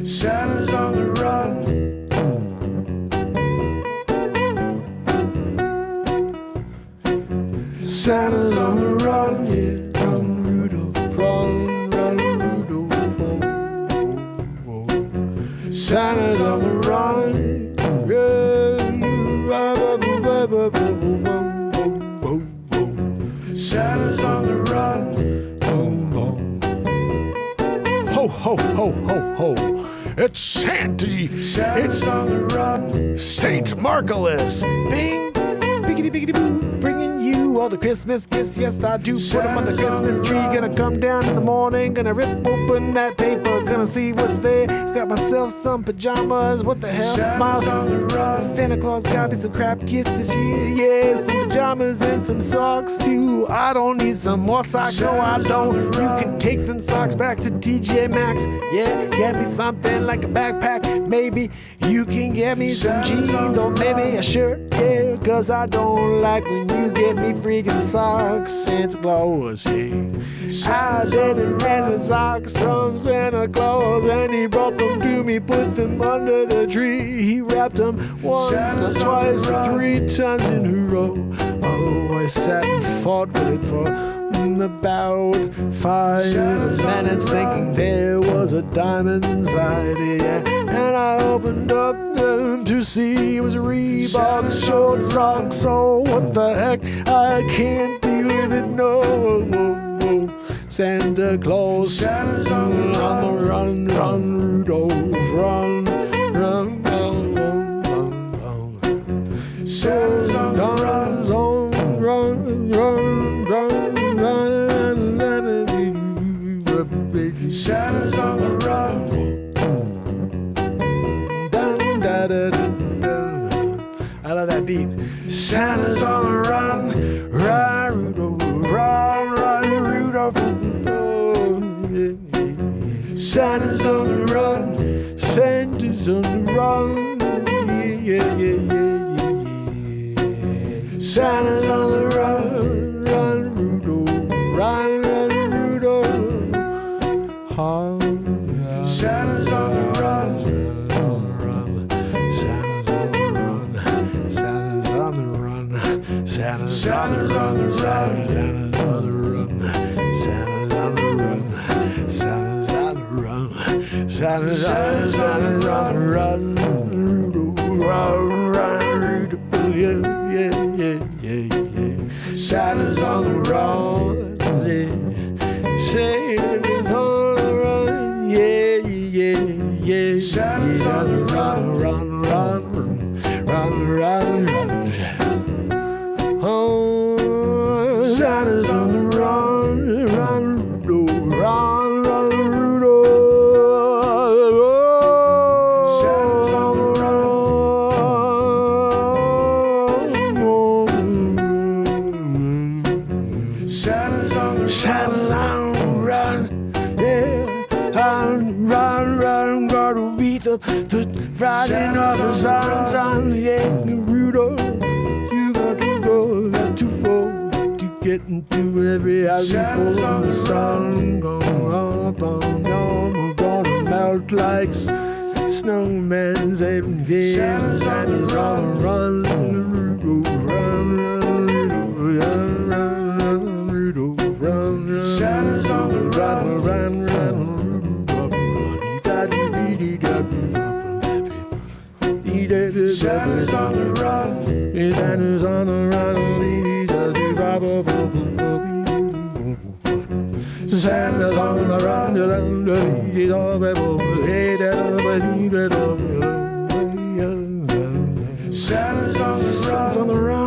Santa's on the run. Santa's on the run, yeah. Run, Rudolph, run, Rudolph, run. Santa's on the run, Santa's on the run. Ho, ho, ho, ho, ho. It's Santy. Santa's on the run. Saint Marcolis. Bing, biggity, biggity, boo. Bringing you all the Christmas gifts. Yes, I do. Put them on the Christmas tree. Gonna come down in the morning. Gonna rip open that paper. Gonna see what's there. Got myself some pajamas. What the hell? Santa's on the run. Santa Claus got me some crap gifts this year. Yeah, some pajamas and some socks too. I don't need some more socks. No, I don't. You can take them socks back to TJ Maxx. Yeah, get me something like a backpack. Maybe you can get me some jeans or maybe a shirt. Yeah, cause I don't like when you get me freaking socks. Santa Claus, yeah. I didn't rent the socks from Santa Claus and he brought them to me, put them under the tree. He wrapped them once, not twice, or 3 times in a row. Oh, I sat and fought with it for about 5 minutes, thinking there was a diamond inside, yeah. And I opened up them to see it was Reebok short socks. So what the heck? I can't deal with it, no. Santa Claus, Santa's on the run, run, Rudolph, run, run, run, run, run, run. Santa's on the run. Run, run, run, run. Santa's on the run. Dun, da, da, da, da. I love that beat. Santa's on the run. Run, Rudolph, run, run, Rudolph. Oh, yeah, yeah. Santa's on the run. Santa's on the run. Yeah, yeah, yeah, yeah, yeah. Santa's on the run. Run, Rudolph, run, run, Rudolph. Oh, yeah. Santa's on the run. Santa's on the run. Santa's on the run. Santa's on the run. Santa's on the Santa's on run. the run. Santa's on the run. Santa's on the run. Santa's on the run. Rudolph, run, run, Rudolph. Yeah, yeah, yeah, yeah, yeah. Santa's on the run. Yeah. Santa's on the run. Yeah, yeah, yeah. Santa's on the run. Run, run, run, run, run. Oh, Santa's on the run, run, Rudolph, run, run, Rudolph. up the rising of the sun, yeah, Rudolph, you got to go, got to fall, to get into every house before the sun goes up and down, we're gonna melt like snowman's every day, Santa's on the run, Santa's on the run, Santa's on the run. Santa's on the run. Santa's on the run. Santa's on the run. Santa's on the run. Run. Santa's on the run.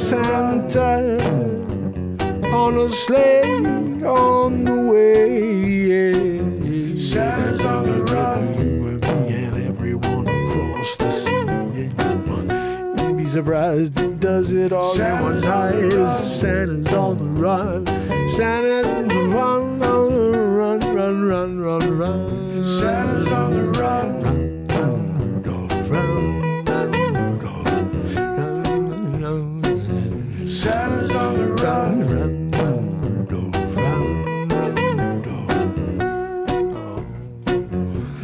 Santa on a sleigh on the way, yeah. Santa's on the run, you and me and everyone across the sea, yeah. You'd be surprised he does it all in one night. Santa's on the run, Santa's on the run, run. Santa's on the run, run. Santa's on the run,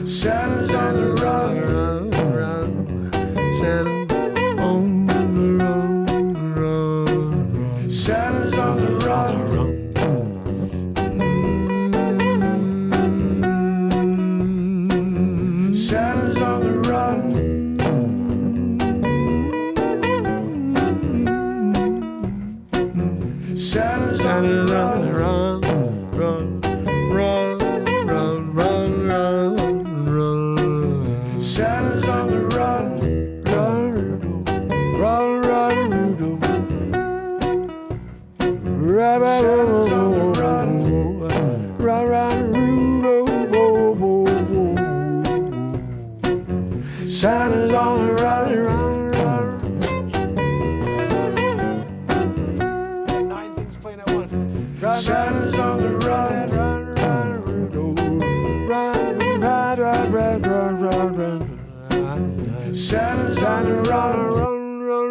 Santa's on the run, Santa's on the run, Santa's on the run. Santa's on the run. Santa's on the run, run. Santa's on the run, Rudolph. Santa's on the run, Rudolph. Santa's on the run. Santa's on the run, Rudolph. Santa's on the run,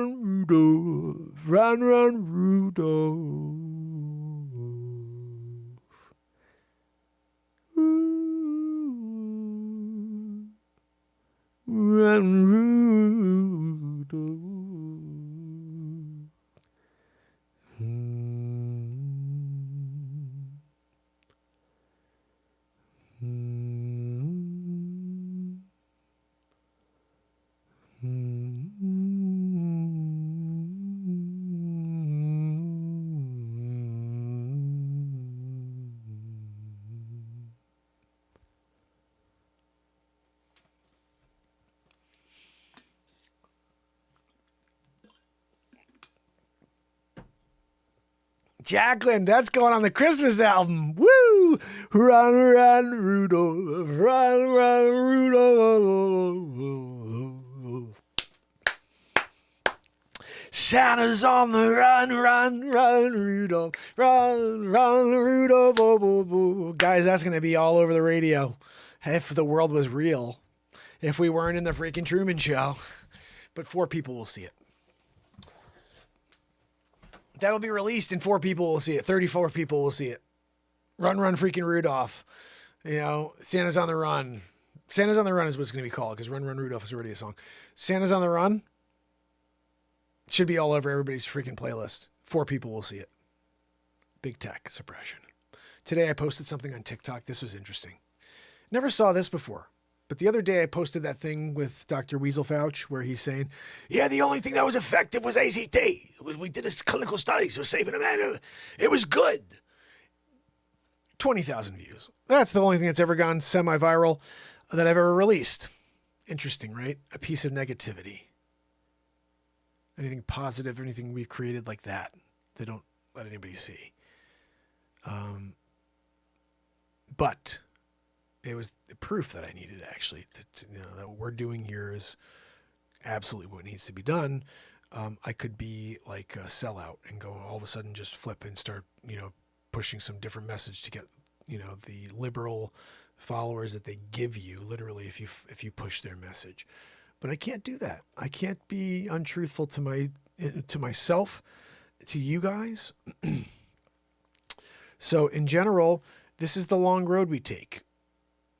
Rudolph. Run, Rudolph. Run, Rudolph. Jacqueline, that's going on the Christmas album. Woo! Run, Rudolph. Run, Rudolph. Santa's on the run, Rudolph. Run, Rudolph. Guys, that's going to be all over the radio. If the world was real. If we weren't in the freaking Truman Show. But 4 people will see it. That'll be released and 4 people will see it. 34 people will see it. Run, freaking Rudolph. You know, Santa's on the run. Santa's on the run is what it's going to be called because Run, Rudolph is already a song. Santa's on the run should be all over everybody's freaking playlist. 4 people will see it. Big tech suppression. Today I posted something on TikTok. This was interesting. Never saw this before. But the other day I posted that thing with Dr. Weasel Fauch where he's saying, yeah, the only thing that was effective was ACT. We did this clinical studies. We're saving a man. It was good. 20,000 views. That's the only thing that's ever gone semi-viral that I've ever released. Interesting, right? A piece of negativity. Anything positive, anything we've created like that, they don't let anybody see. But it was proof that I needed actually that what we're doing here is absolutely what needs to be done. I could be like a sellout and go all of a sudden just flip and start, pushing some different message to get, the liberal followers that they give you literally if you push their message. But I can't do that. I can't be untruthful to myself, to you guys. So in general, this is the long road we take.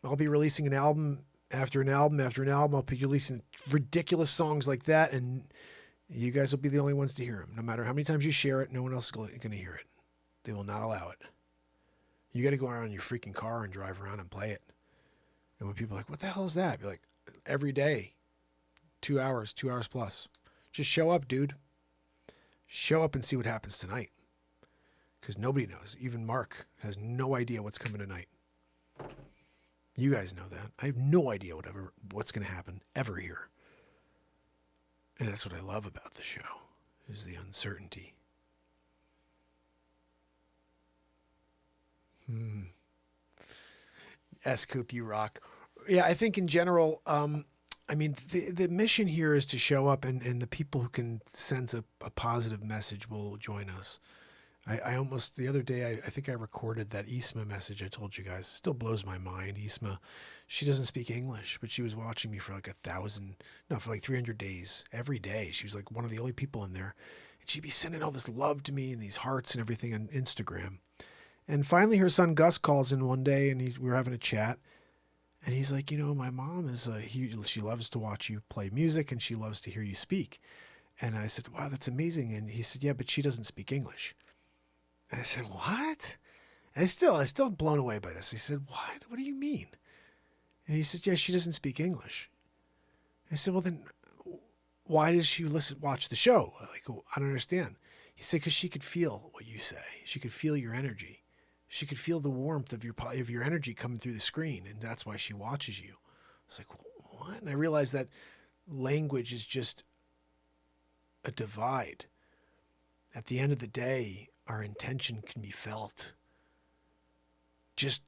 I'll be releasing an album after an album after an album. I'll be releasing ridiculous songs like that, and you guys will be the only ones to hear them. No matter how many times you share it, no one else is going to hear it. They will not allow it. You got to go around in your freaking car and drive around and play it. And when people are like, what the hell is that? Be like, every day, 2 hours plus. Just show up, dude. Show up and see what happens tonight. Because nobody knows. Even Mark has no idea what's coming tonight. You guys know that. I have no idea what's going to happen ever here. And that's what I love about the show, is the uncertainty. S-Coop, you rock. Yeah, I think in general, the mission here is to show up and the people who can sense a positive message will join us. I almost, the other day, I think I recorded that Isma message I told you guys. It still blows my mind. Isma, she doesn't speak English, but she was watching me for like 300 days. Every day. She was like one of the only people in there. And she'd be sending all this love to me and these hearts and everything on Instagram. And finally her son Gus calls in one day and we were having a chat. And he's like, my mom is, she loves to watch you play music and she loves to hear you speak. And I said, wow, that's amazing. And he said, yeah, but she doesn't speak English. And I said, what? And I still blown away by this. He said, what? What do you mean? And he said, yeah, she doesn't speak English. And I said, well, then why does she watch the show? Like, I don't understand. He said, because she could feel what you say. She could feel your energy. She could feel the warmth of your energy coming through the screen. And that's why she watches you. It's like, what? And I realized that language is just a divide. At the end of the day, our intention can be felt just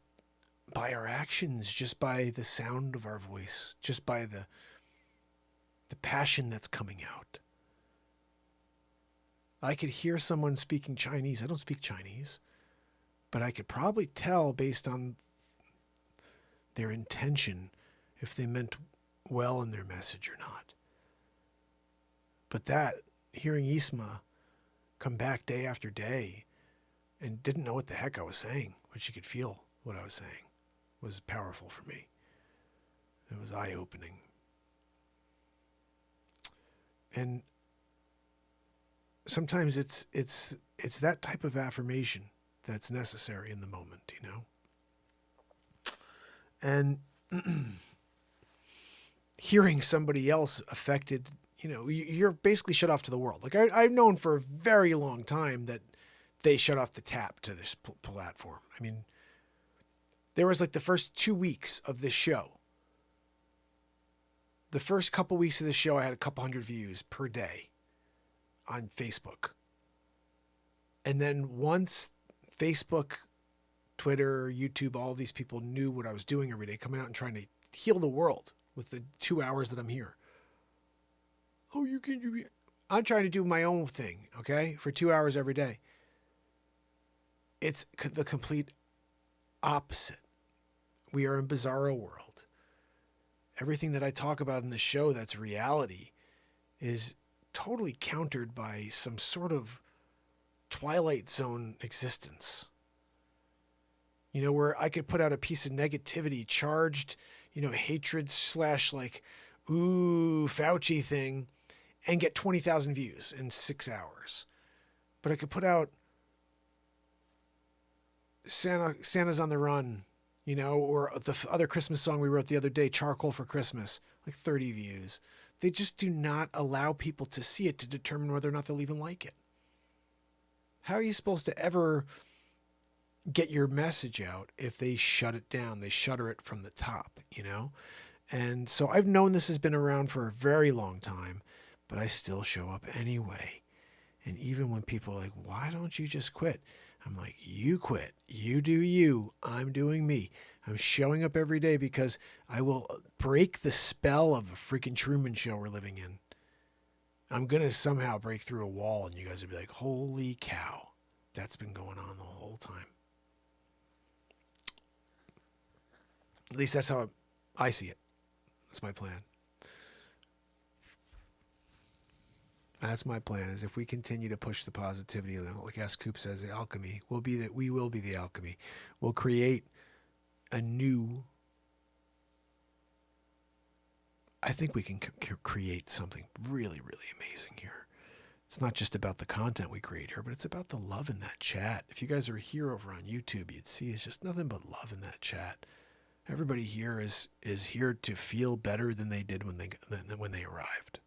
by our actions, just by the sound of our voice, just by the passion that's coming out. I could hear someone speaking Chinese. I don't speak Chinese, but I could probably tell based on their intention if they meant well in their message or not. But hearing Isma come back day after day and didn't know what the heck I was saying, but she could feel what I was saying, was powerful for me. It was eye-opening. And sometimes it's that type of affirmation that's necessary in the moment, And hearing somebody else affected, you're basically shut off to the world. Like I've known for a very long time that they shut off the tap to this platform. I mean, there was like the first 2 weeks of this show. The first couple weeks of the show, I had a couple hundred views per day on Facebook. And then once Facebook, Twitter, YouTube, all these people knew what I was doing every day, coming out and trying to heal the world with the 2 hours that I'm here. Oh, I'm trying to do my own thing, okay, for 2 hours every day. It's the complete opposite. We are in bizarro world. Everything that I talk about in the show that's reality is totally countered by some sort of Twilight Zone existence. Where I could put out a piece of negativity, charged, hatred / like, ooh, Facce thing, and get 20,000 views in 6 hours. But I could put out Santa's on the Run, or the other Christmas song we wrote the other day, Charcoal for Christmas, like 30 views. They just do not allow people to see it to determine whether or not they'll even like it. How are you supposed to ever get your message out if they shut it down? They shutter it from the top, And so I've known this has been around for a very long time, but I still show up anyway. And even when people are like, why don't you just quit? I'm like, you quit. You do you. I'm doing me. I'm showing up every day because I will break the spell of a freaking Truman Show we're living in. I'm going to somehow break through a wall and you guys will be like, holy cow, that's been going on the whole time. At least that's how I see it. That's my plan. That's my plan, is if we continue to push the positivity, like S. Coop says, the alchemy, we will be the alchemy. We'll create a new, I think we can create something really, really amazing here. It's not just about the content we create here, but it's about the love in that chat. If you guys are here over on YouTube, you'd see it's just nothing but love in that chat. Everybody here is here to feel better than they did when they arrived.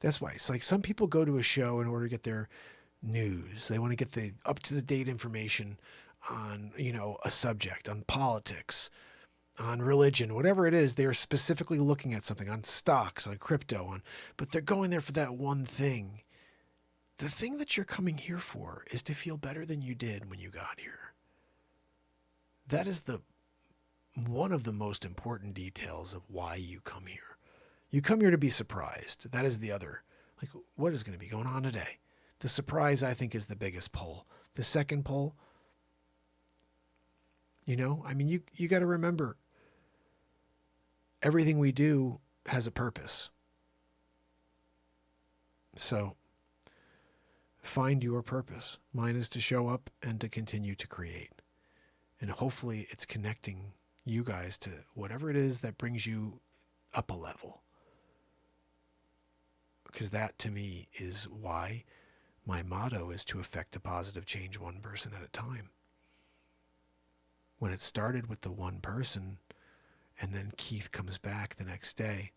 That's why it's like some people go to a show in order to get their news. They want to get the up-to-the-date information on, a subject, on politics, on religion, whatever it is. They're specifically looking at something, on stocks, on crypto, but they're going there for that one thing. The thing that you're coming here for is to feel better than you did when you got here. That is one of the most important details of why you come here. You come here to be surprised. That is the other. Like, what is going to be going on today? The surprise, I think, is the biggest pull. The second pull, you got to remember, everything we do has a purpose. So, find your purpose. Mine is to show up and to continue to create. And hopefully it's connecting you guys to whatever it is that brings you up a level. Because that, to me, is why my motto is to effect a positive change one person at a time. When it started with the one person, and then Keith comes back the next day,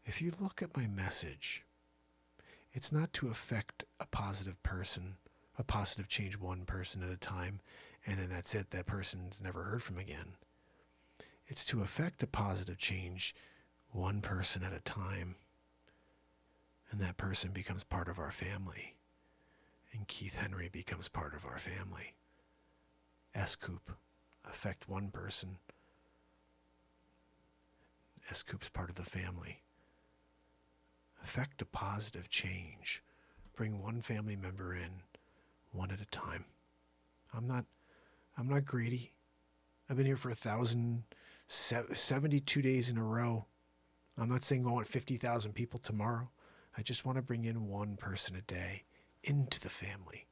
if you look at my message, it's not to affect a positive person, a positive change one person at a time, and then that's it, that person's never heard from again. It's to affect a positive change one person at a time, and that person becomes part of our family, and Keith Henry becomes part of our family. S-Coop, affect one person. S-Coop's part of the family. Affect a positive change. Bring one family member in, one at a time. I'm not greedy. I've been here for 1,072 days in a row. I'm not saying I want 50,000 people tomorrow. I just want to bring in one person a day into the family.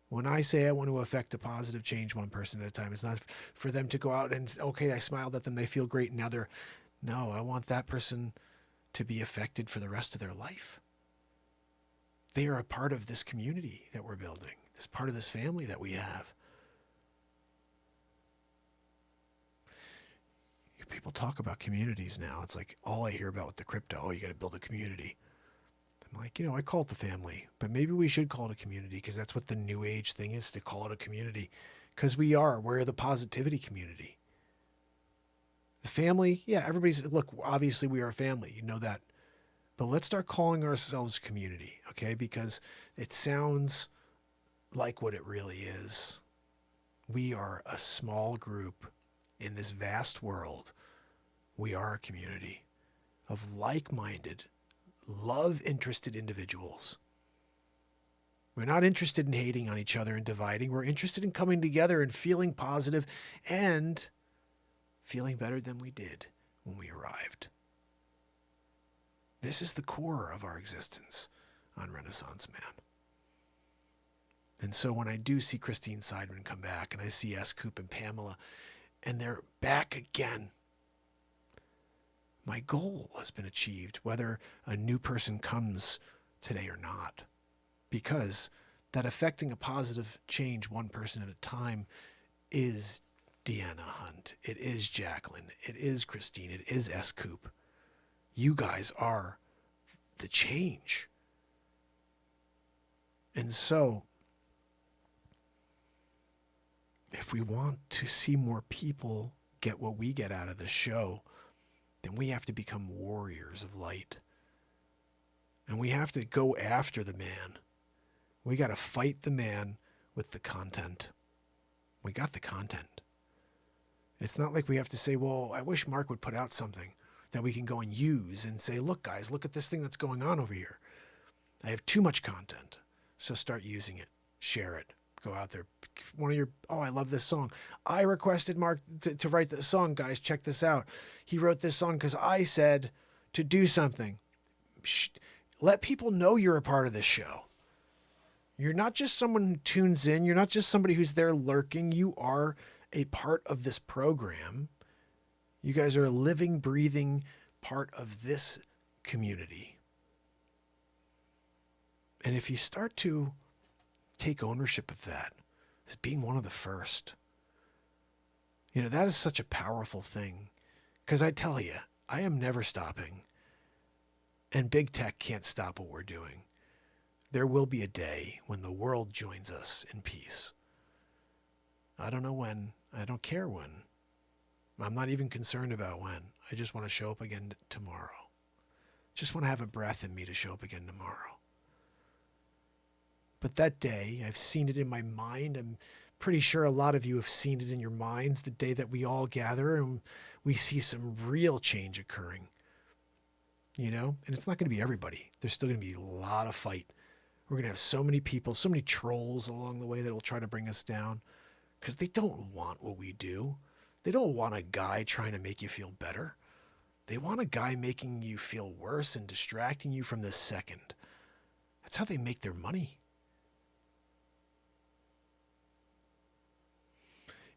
When I say I want to affect a positive change one person at a time, it's not for them to go out and, okay, I smiled at them, they feel great, and now no, I want that person to be affected for the rest of their life. They are a part of this community that we're building, this part of this family that we have. People talk about communities now. It's like all I hear about with the crypto, you got to build a community. I'm like, I call it the family, but maybe we should call it a community because that's what the new age thing is, to call it a community, because we're the positivity community. The family, yeah, look, obviously we are a family, you know that, but let's start calling ourselves community, okay? Because it sounds like what it really is. We are a small group in this vast world. We are a community of like-minded, love-interested individuals. We're not interested in hating on each other and dividing. We're interested in coming together and feeling positive and feeling better than we did when we arrived. This is the core of our existence on Renaissance Man. And so when I do see Christine Seidman come back, and I see S. Coop and Pamela, and they're back again, my goal has been achieved, whether a new person comes today or not. Because that affecting a positive change one person at a time is Deanna Hunt. It is Jacqueline. It is Christine. It is S. Coop. You guys are the change. And so, if we want to see more people get what we get out of the show, then we have to become warriors of light. And we have to go after the man. We got to fight the man with the content. We got the content. It's not like we have to say, well, I wish Mark would put out something that we can go and use and say, look, guys, look at this thing that's going on over here. I have too much content. So start using it. Share it. Go out there. I love this song. I requested Mark to write this song. Guys, check this out. He wrote this song because I said to do something. Let people know you're a part of this show. You're not just someone who tunes in. You're not just somebody who's there lurking. You are a part of this program. You guys are a living, breathing part of this community. And if you start to take ownership of that as being one of the first, that is such a powerful thing. Because I tell you, I am never stopping. And big tech can't stop what we're doing. There will be a day when the world joins us in peace. I don't know when. I don't care when. I'm not even concerned about when. I just want to show up again tomorrow. Just want to have a breath in me to show up again tomorrow. But that day, I've seen it in my mind. I'm pretty sure a lot of you have seen it in your minds, the day that we all gather and we see some real change occurring. And it's not going to be everybody. There's still going to be a lot of fight. We're going to have so many people, so many trolls along the way that will try to bring us down because they don't want what we do. They don't want a guy trying to make you feel better. They want a guy making you feel worse and distracting you from this second. That's how they make their money.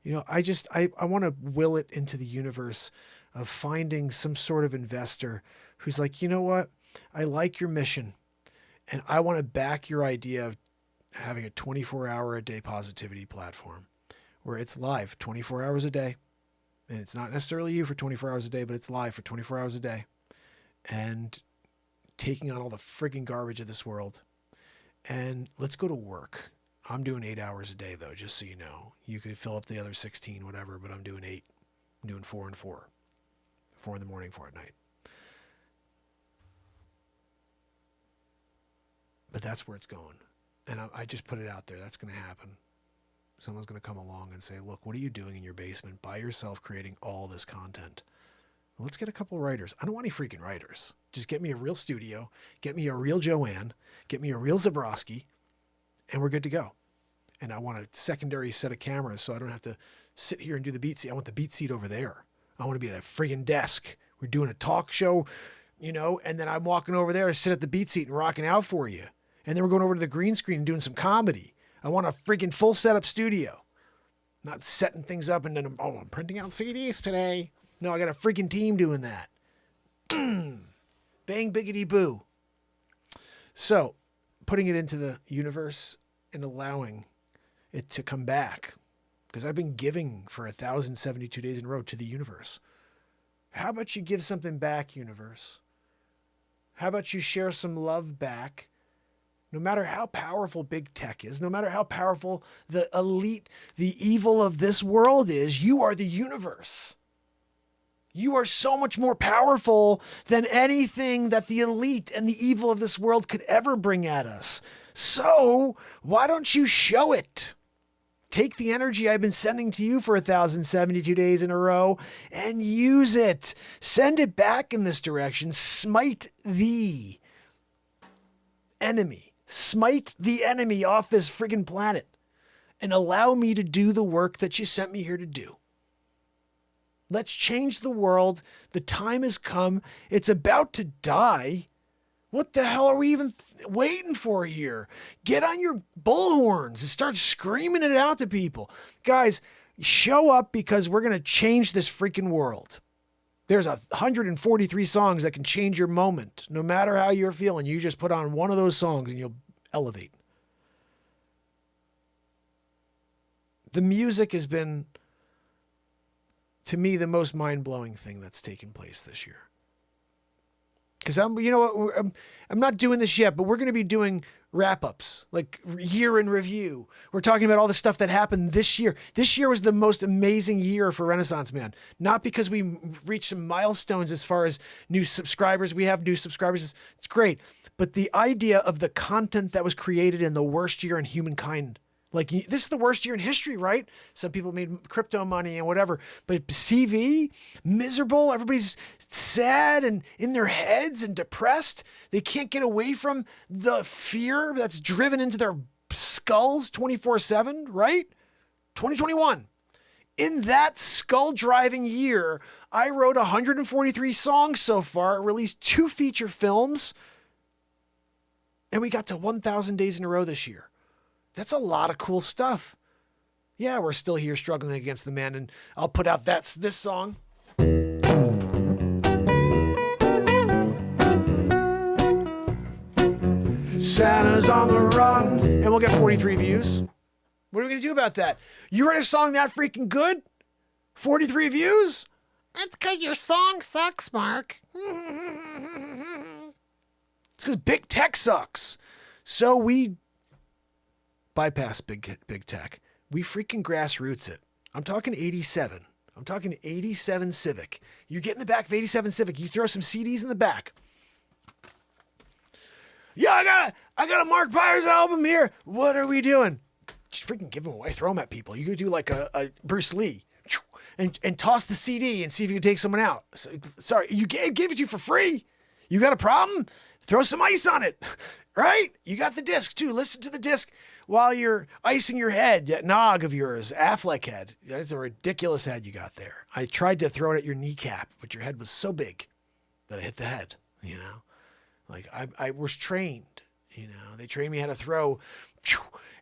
I want to will it into the universe of finding some sort of investor who's like, you know what? I like your mission and I want to back your idea of having a 24-hour-a-day positivity platform where it's live 24 hours a day. And it's not necessarily you for 24 hours a day, but it's live for 24 hours a day and taking on all the frigging garbage of this world. And let's go to work. I'm doing 8 hours a day, though, just so you know. You could fill up the other 16, whatever, but I'm doing 8. I'm doing 4 and 4. 4 in the morning, 4 at night. But that's where it's going. And I just put it out there. That's going to happen. Someone's going to come along and say, look, what are you doing in your basement by yourself creating all this content? Well, let's get a couple writers. I don't want any freaking writers. Just get me a real studio. Get me a real Joanne. Get me a real Zabrowski. And we're good to go. And I want a secondary set of cameras so I don't have to sit here and do the beat seat. I want the beat seat over there. I want to be at a friggin' desk. We're doing a talk show, and then I'm walking over there to sit at the beat seat and rocking out for you. And then we're going over to the green screen and doing some comedy. I want a freaking full setup studio. Not setting things up and then, I'm printing out CDs today. No, I got a freaking team doing that. Bang, biggity boo. So, putting it into the universe and allowing it to come back. Because I've been giving for 1,072 days in a row to the universe. How about you give something back, universe? How about you share some love back? No matter how powerful big tech is, no matter how powerful the elite, the evil of this world is, you are the universe. You are so much more powerful than anything that the elite and the evil of this world could ever bring at us. So why don't you show it? Take the energy I've been sending to you for 1,072 days in a row and use it. Send it back in this direction. Smite the enemy. Smite the enemy off this friggin' planet and allow me to do the work that you sent me here to do. Let's change the world. The time has come. It's about to die. What the hell are we even waiting for here? Get on your bullhorns and start screaming it out to people. Guys, show up because we're going to change this freaking world. There's 143 songs that can change your moment. No matter how you're feeling, you just put on one of those songs and you'll elevate. The music has been, to me, the most mind-blowing thing that's taken place this year. Because I'm not doing this yet, but we're going to be doing wrap-ups, like year in review. We're talking about all the stuff that happened this year. This year was the most amazing year for Renaissance Man. Not because we reached some milestones as far as new subscribers. We have new subscribers. It's great. But the idea of the content that was created in the worst year in humankind Like, this is the worst year in history, right? Some people made crypto money and whatever. But CV, miserable. Everybody's sad and in their heads and depressed. They can't get away from the fear that's driven into their skulls 24/7, right? 2021. In that skull-driving year, I wrote 143 songs so far, released 2 feature films, and we got to 1,000 days in a row this year. That's a lot of cool stuff. Yeah, we're still here struggling against the man, and I'll put out this song. Santa's on the run, and we'll get 43 views. What are we going to do about that? You write a song that freaking good? 43 views? That's because your song sucks, Mark. It's because big tech sucks. So we bypass big tech. We freaking grassroots it. I'm talking 87. I'm talking 87 Civic. You get in the back of 87 Civic. You throw some CDs in the back. Yeah, I got a Mark Pires album here. What are we doing? Just freaking give them away. Throw them at people. You could do like a Bruce Lee and toss the CD and see if you can take someone out. Sorry, you gave it to you for free. You got a problem? Throw some ice on it, right? You got the disc too. Listen to the disc while you're icing your head, that nog of yours, Affleck head. That's a ridiculous head you got there. I tried to throw it at your kneecap, but your head was so big that I hit the head, you know? Like I was trained, you know? They trained me how to throw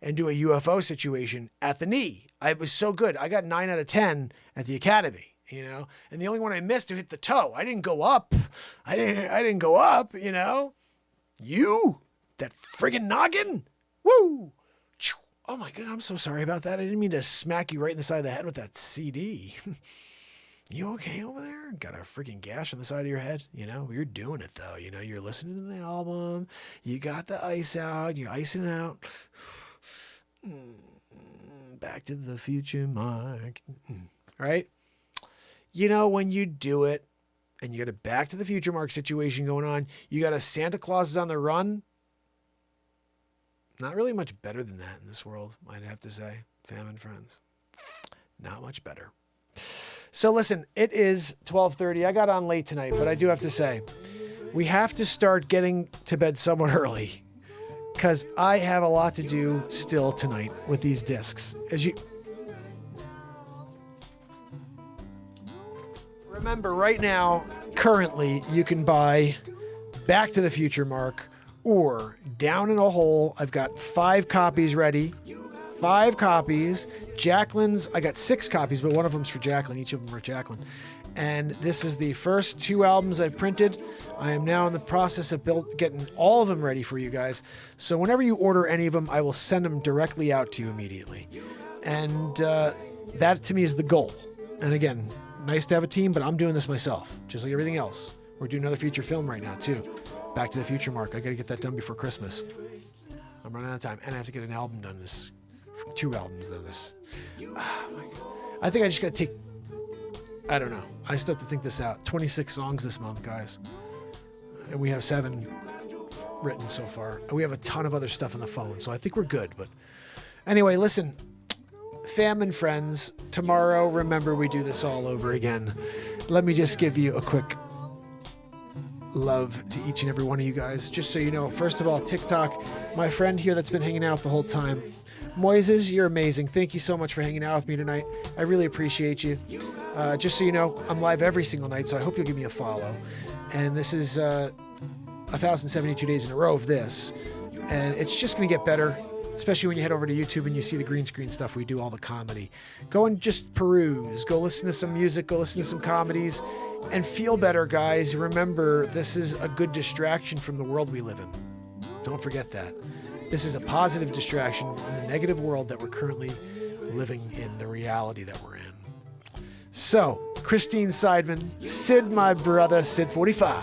and do a UFO situation at the knee. I was so good. I got 9 out of 10 at the academy, you know? And the only one I missed to hit the toe. I didn't go up. I didn't go up, you know? You, that friggin' noggin. Woo! Oh my God, I'm so sorry about that. I didn't mean to smack you right in the side of the head with that CD. You okay over there? Got a freaking gash on the side of your head? You know, you're doing it though. You know, you're listening to the album. You got the ice out. You're icing out. Back to the Future, Mark. Right? You know, when you do it and you got a Back to the Future Mark situation going on, you got a Santa Claus is on the run. Not really much better than that in this world, I'd have to say. Fam and friends. Not much better. So listen, it is 12:30. I got on late tonight, but I do have to say, we have to start getting to bed somewhat early because I have a lot to do still tonight with these discs. As you remember, right now, currently, you can buy Back to the Future Mark or Down in a Hole. I've got 5 copies ready. 5 copies. Jacqueline's, I got 6 copies, but one of them's for Jacqueline. Each of them are Jacqueline. And this is the first 2 albums I've printed. I am now in the process of getting all of them ready for you guys. So whenever you order any of them, I will send them directly out to you immediately. And that to me is the goal. And again, nice to have a team, but I'm doing this myself, just like everything else. We're doing another feature film right now too. Back to the Future Mark. I got to get that done before Christmas. I'm running out of time, and I have to get an album done 2 albums done this. I think I just got to take, I don't know. I still have to think this out. 26 songs this month, guys. And we have 7 written so far. And we have a ton of other stuff on the phone, so I think we're good. But anyway, listen, fam and friends, tomorrow, remember, we do this all over again. Let me just give you a quick love to each and every one of you guys. Just so you know, first of all, TikTok, my friend here that's been hanging out the whole time, Moises, you're amazing. Thank you so much for hanging out with me tonight. I really appreciate you. Just so you know, I'm live every single night, so I hope you'll give me a follow. And this is 1,072 days in a row of this. And it's just going to get better, especially when you head over to YouTube and you see the green screen stuff. We do all the comedy. Go and just peruse. Go listen to some music. Go listen to some comedies. And feel better, guys. Remember, this is a good distraction from the world we live in. Don't forget that. This is a positive distraction from the negative world that we're currently living in, the reality that we're in. So, Christine Seidman, Sid, my brother, Sid45,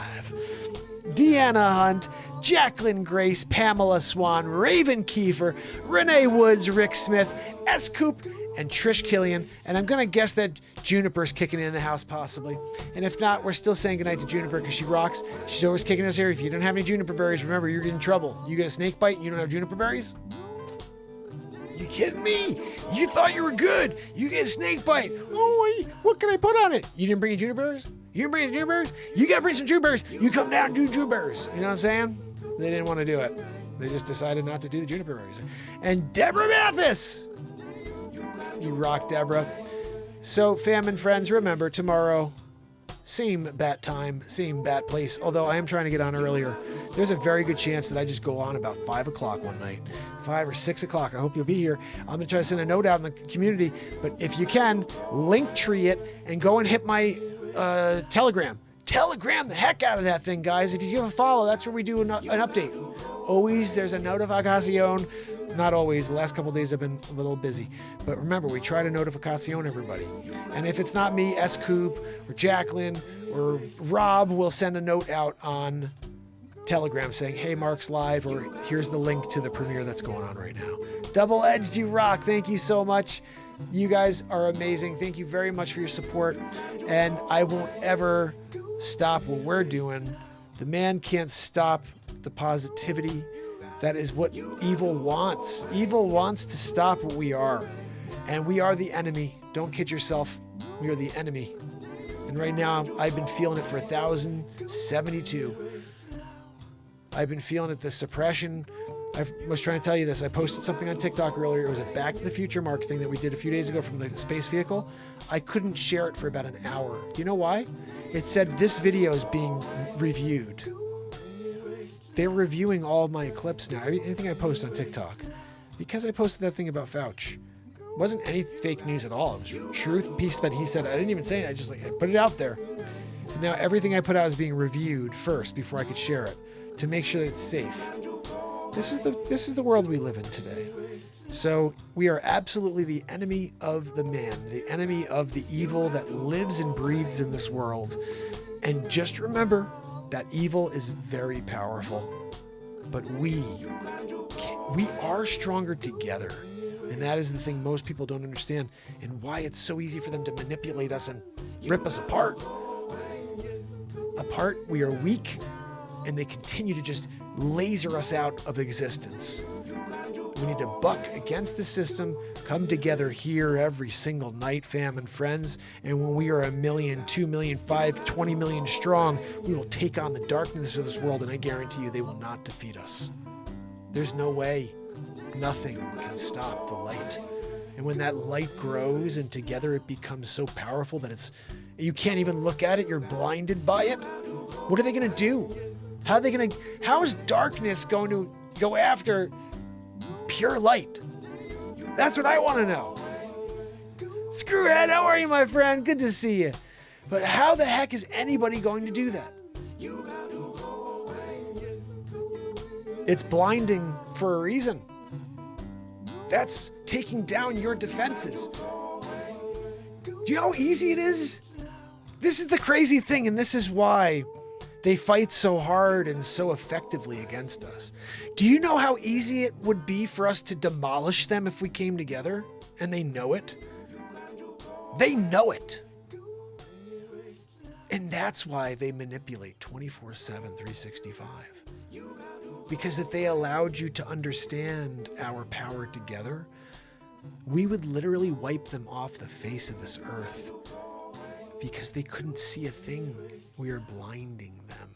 Deanna Hunt, Jacqueline Grace, Pamela Swan, Raven Kiefer, Renee Woods, Rick Smith, S. Coop, and Trish Killian. And I'm going to guess that Juniper's kicking in the house, possibly. And if not, we're still saying goodnight to Juniper because she rocks. She's always kicking us here. If you don't have any Juniper berries, remember, you're in trouble. You get a snake bite and you don't have Juniper berries? You kidding me? You thought you were good. You get a snake bite. Oh, what can I put on it? You didn't bring juniper berries? You didn't bring juniper berries? You gotta bring some juniper berries. You come down and do juniper berries. You know what I'm saying? They didn't want to do it. They just decided not to do the juniper berries. And Deborah Mathis! You rock, Deborah. So, fam and friends, remember, tomorrow, same bat time, same bat place, although I am trying to get on earlier. There's a very good chance that I just go on about 5 o'clock one night. 5 or 6 o'clock. I hope you'll be here. I'm going to try to send a note out in the community, but if you can, Linktree it and go and hit my Telegram. Telegram the heck out of that thing, guys. If you give a follow, that's where we do an update. Always, there's a notificación. Not always. The last couple of days I've been a little busy. But remember, we try to notificación everybody. And if it's not me, S-Coop or Jacqueline or Rob will send a note out on Telegram saying, hey, Mark's live, or here's the link to the premiere that's going on right now. Double-edged, you rock. Thank you so much. You guys are amazing. Thank you very much for your support. And I won't ever stop what we're doing. The man can't stop the positivity. That is what evil wants. Evil wants to stop what we are. And we are the enemy. Don't kid yourself. We are the enemy. And right now, I've been feeling it for 1,072. I've been feeling it, the suppression. I was trying to tell you this. I posted something on TikTok earlier. It was a Back to the Future Mark thing that we did a few days ago from the space vehicle. I couldn't share it for about an hour. Do you know why? It said this video is being reviewed. They're reviewing all of my clips now, anything I post on TikTok. Because I posted that thing about Facce. It wasn't any fake news at all. It was a truth piece that he said. I didn't even say it. I put it out there. And now everything I put out is being reviewed first before I could share it to make sure that it's safe. This is the world we live in today. So we are absolutely the enemy of the man, the enemy of the evil that lives and breathes in this world. And just remember that evil is very powerful, but we are stronger together. And that is the thing most people don't understand, and why it's so easy for them to manipulate us and rip us apart. We are weak, and they continue to just laser us out of existence. We need to buck against the system, come together here every single night, fam and friends, and when we are 1 million, 2 million, 5, 20 million strong, we will take on the darkness of this world, and I guarantee you they will not defeat us. There's no way. Nothing can stop the light. And when that light grows and together it becomes so powerful that you can't even look at it, you're blinded by it, what are they going to do? How is darkness going to go after pure light? That's what I want to know. Screwhead, how are you, my friend? Good to see you. But how the heck is anybody going to do that? It's blinding for a reason. That's taking down your defenses. Do you know how easy it is? This is the crazy thing, and this is why they fight so hard and so effectively against us. Do you know how easy it would be for us to demolish them if we came together? And they know it. They know it. And that's why they manipulate 24/7, 365. Because if they allowed you to understand our power together, we would literally wipe them off the face of this earth. Because they couldn't see a thing. We are blinding them.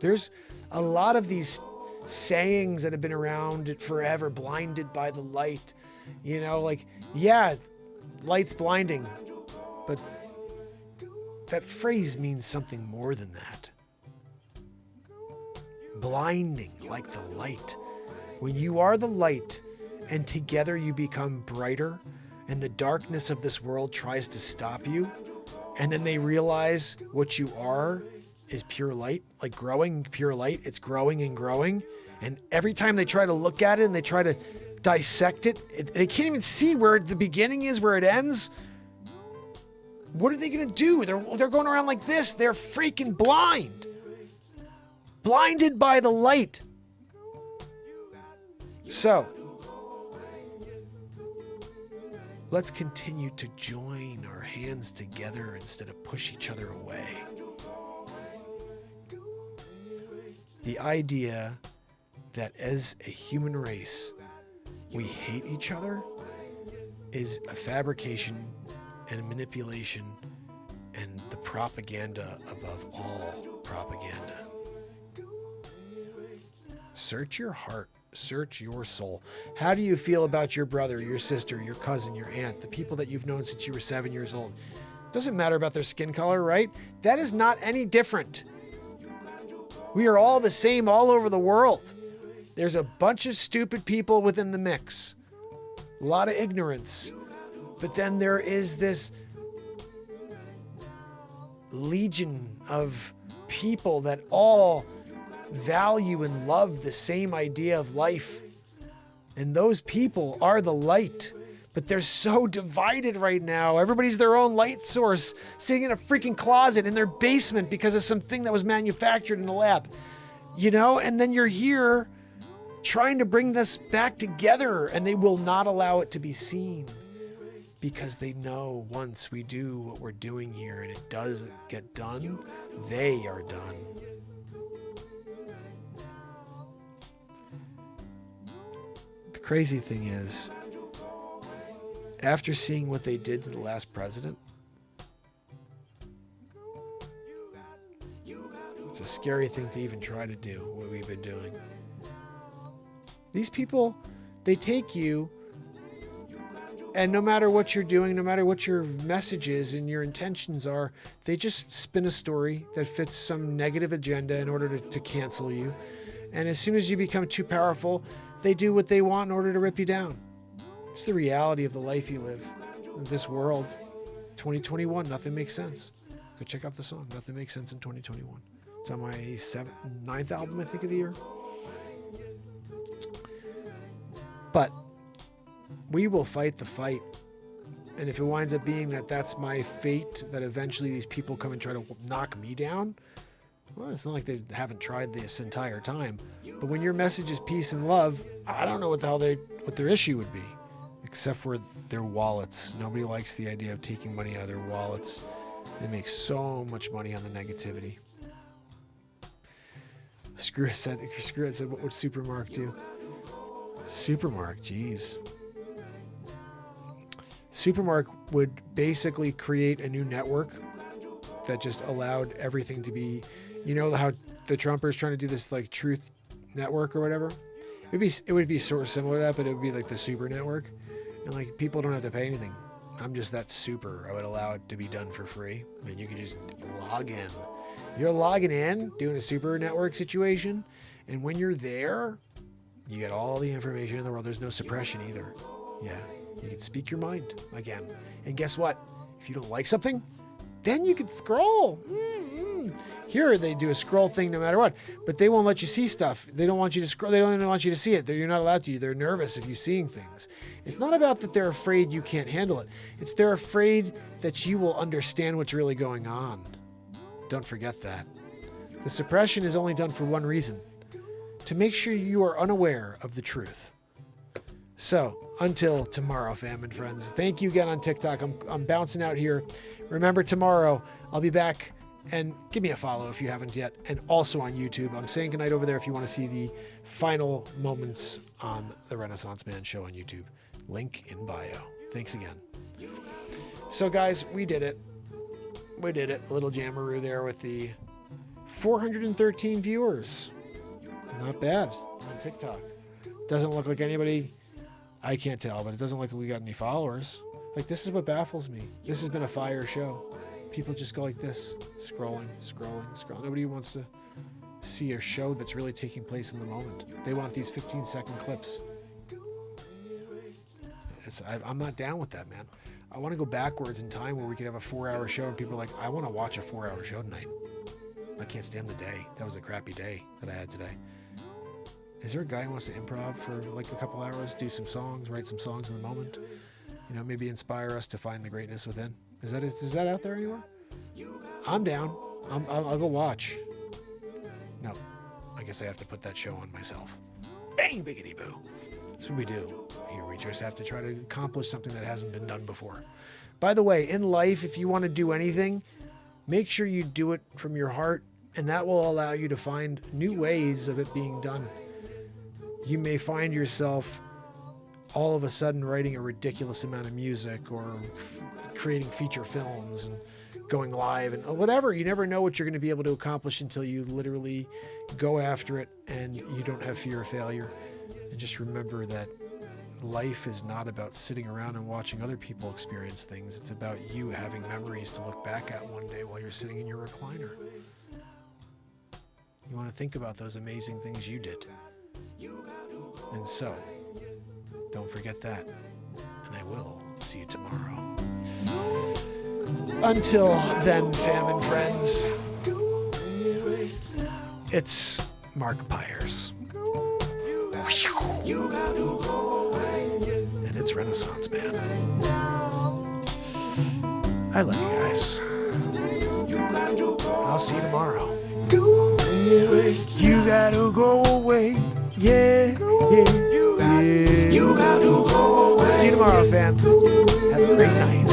There's a lot of these sayings that have been around forever, blinded by the light. You know, like, yeah, light's blinding. But that phrase means something more than that. Blinding like the light. When you are the light and together you become brighter and the darkness of this world tries to stop you, and then they realize what you are is pure light, like growing pure light. It's growing and growing. And every time they try to look at it and they try to dissect it, they can't even see where the beginning is, where it ends. What are they going to do? They're going around like this. They're freaking blind. Blinded by the light. So, let's continue to join our hands together instead of push each other away. The idea that as a human race, we hate each other is a fabrication and a manipulation and the propaganda above all propaganda. Search your heart. Search your soul. How do you feel about your brother, your sister, your cousin, your aunt, the people that you've known since you were 7 years old? Doesn't matter about their skin color, right? That is not any different. We are all the same all over the world. There's a bunch of stupid people within the mix. A lot of ignorance. But then there is this legion of people that all value and love the same idea of life. And those people are the light. But they're so divided right now. Everybody's their own light source, sitting in a freaking closet in their basement because of something that was manufactured in a lab. You know, and then you're here trying to bring this back together, and they will not allow it to be seen because they know once we do what we're doing here and it doesn't get done, they are done. The crazy thing is, after seeing what they did to the last president, it's a scary thing to even try to do what we've been doing. These people, they take you, and no matter what you're doing, no matter what your message is and your intentions are, they just spin a story that fits some negative agenda in order to cancel you. And as soon as you become too powerful, they do what they want in order to rip you down. It's the reality of the life you live. This world, 2021, nothing makes sense. Go check out the song, Nothing Makes Sense in 2021. It's on my 9th album, I think, of the year. But we will fight the fight. And if it winds up being that that's my fate, that eventually these people come and try to knock me down, well, it's not like they haven't tried this entire time. But when your message is peace and love, I don't know what the hell what their issue would be. Except for their wallets. Nobody likes the idea of taking money out of their wallets. They make so much money on the negativity. Screw it said, what would Supermark do? Supermark, geez. Supermark would basically create a new network that just allowed everything to be, you know how the Trumpers trying to do this like truth network or whatever? It would be sort of similar to that, but it would be like the super network. And like people don't have to pay anything. I'm just that super. I would allow it to be done for free. I mean, you can just log in. You're logging in, doing a super network situation, and when you're there, you get all the information in the world. There's no suppression either. Yeah, you can speak your mind again. And guess what? If you don't like something, then you can scroll. Here they do a scroll thing no matter what, but they won't let you see stuff. They don't want you to scroll. They don't even want you to see it. You're not allowed to. They're nervous if you're seeing things. It's not about that they're afraid you can't handle it. It's they're afraid that you will understand what's really going on. Don't forget that. The suppression is only done for one reason: to make sure you are unaware of the truth. So, until tomorrow, fam and friends, thank you again on TikTok. I'm bouncing out here. Remember, tomorrow I'll be back, and give me a follow if you haven't yet, and also on YouTube. I'm saying goodnight over there if you want to see the final moments on the Renaissance Man show on YouTube. Link in bio. Thanks again. So, guys, we did it. We did it. A little jammeroo there with the 413 viewers. Not bad on TikTok. Doesn't look like anybody... I can't tell, but it doesn't look like we got any followers. Like, this is what baffles me. This has been a fire show. People just go like this, scrolling. Nobody wants to see a show that's really taking place in the moment. They want these 15-second clips. I'm not down with that, man. I want to go backwards in time where we could have a 4-hour show and people are like, I want to watch a 4-hour show tonight. I can't stand the day. That was a crappy day that I had today. Is there a guy who wants to improv for like a couple hours, do some songs, write some songs in the moment? You know, maybe inspire us to find the greatness within. Is that out there anywhere? I'm down. I'll go watch. No, I guess I have to put that show on myself. Bang, biggity boo. That's what we do here. We just have to try to accomplish something that hasn't been done before. By the way, in life, if you want to do anything, make sure you do it from your heart, and that will allow you to find new ways of it being done. You may find yourself all of a sudden writing a ridiculous amount of music or creating feature films and going live and whatever. You never know what you're going to be able to accomplish until you literally go after it and you don't have fear of failure. And just remember that life is not about sitting around and watching other people experience things. It's about you having memories to look back at one day while you're sitting in your recliner. You want to think about those amazing things you did. And so, don't forget that. And I will see you tomorrow. Until then, fam and friends, it's Mark Pires. And it's Renaissance Man. I love you guys. I'll see you tomorrow. You gotta go away. Yeah, yeah, yeah. You gotta go away. See you tomorrow, fam. Have a great night.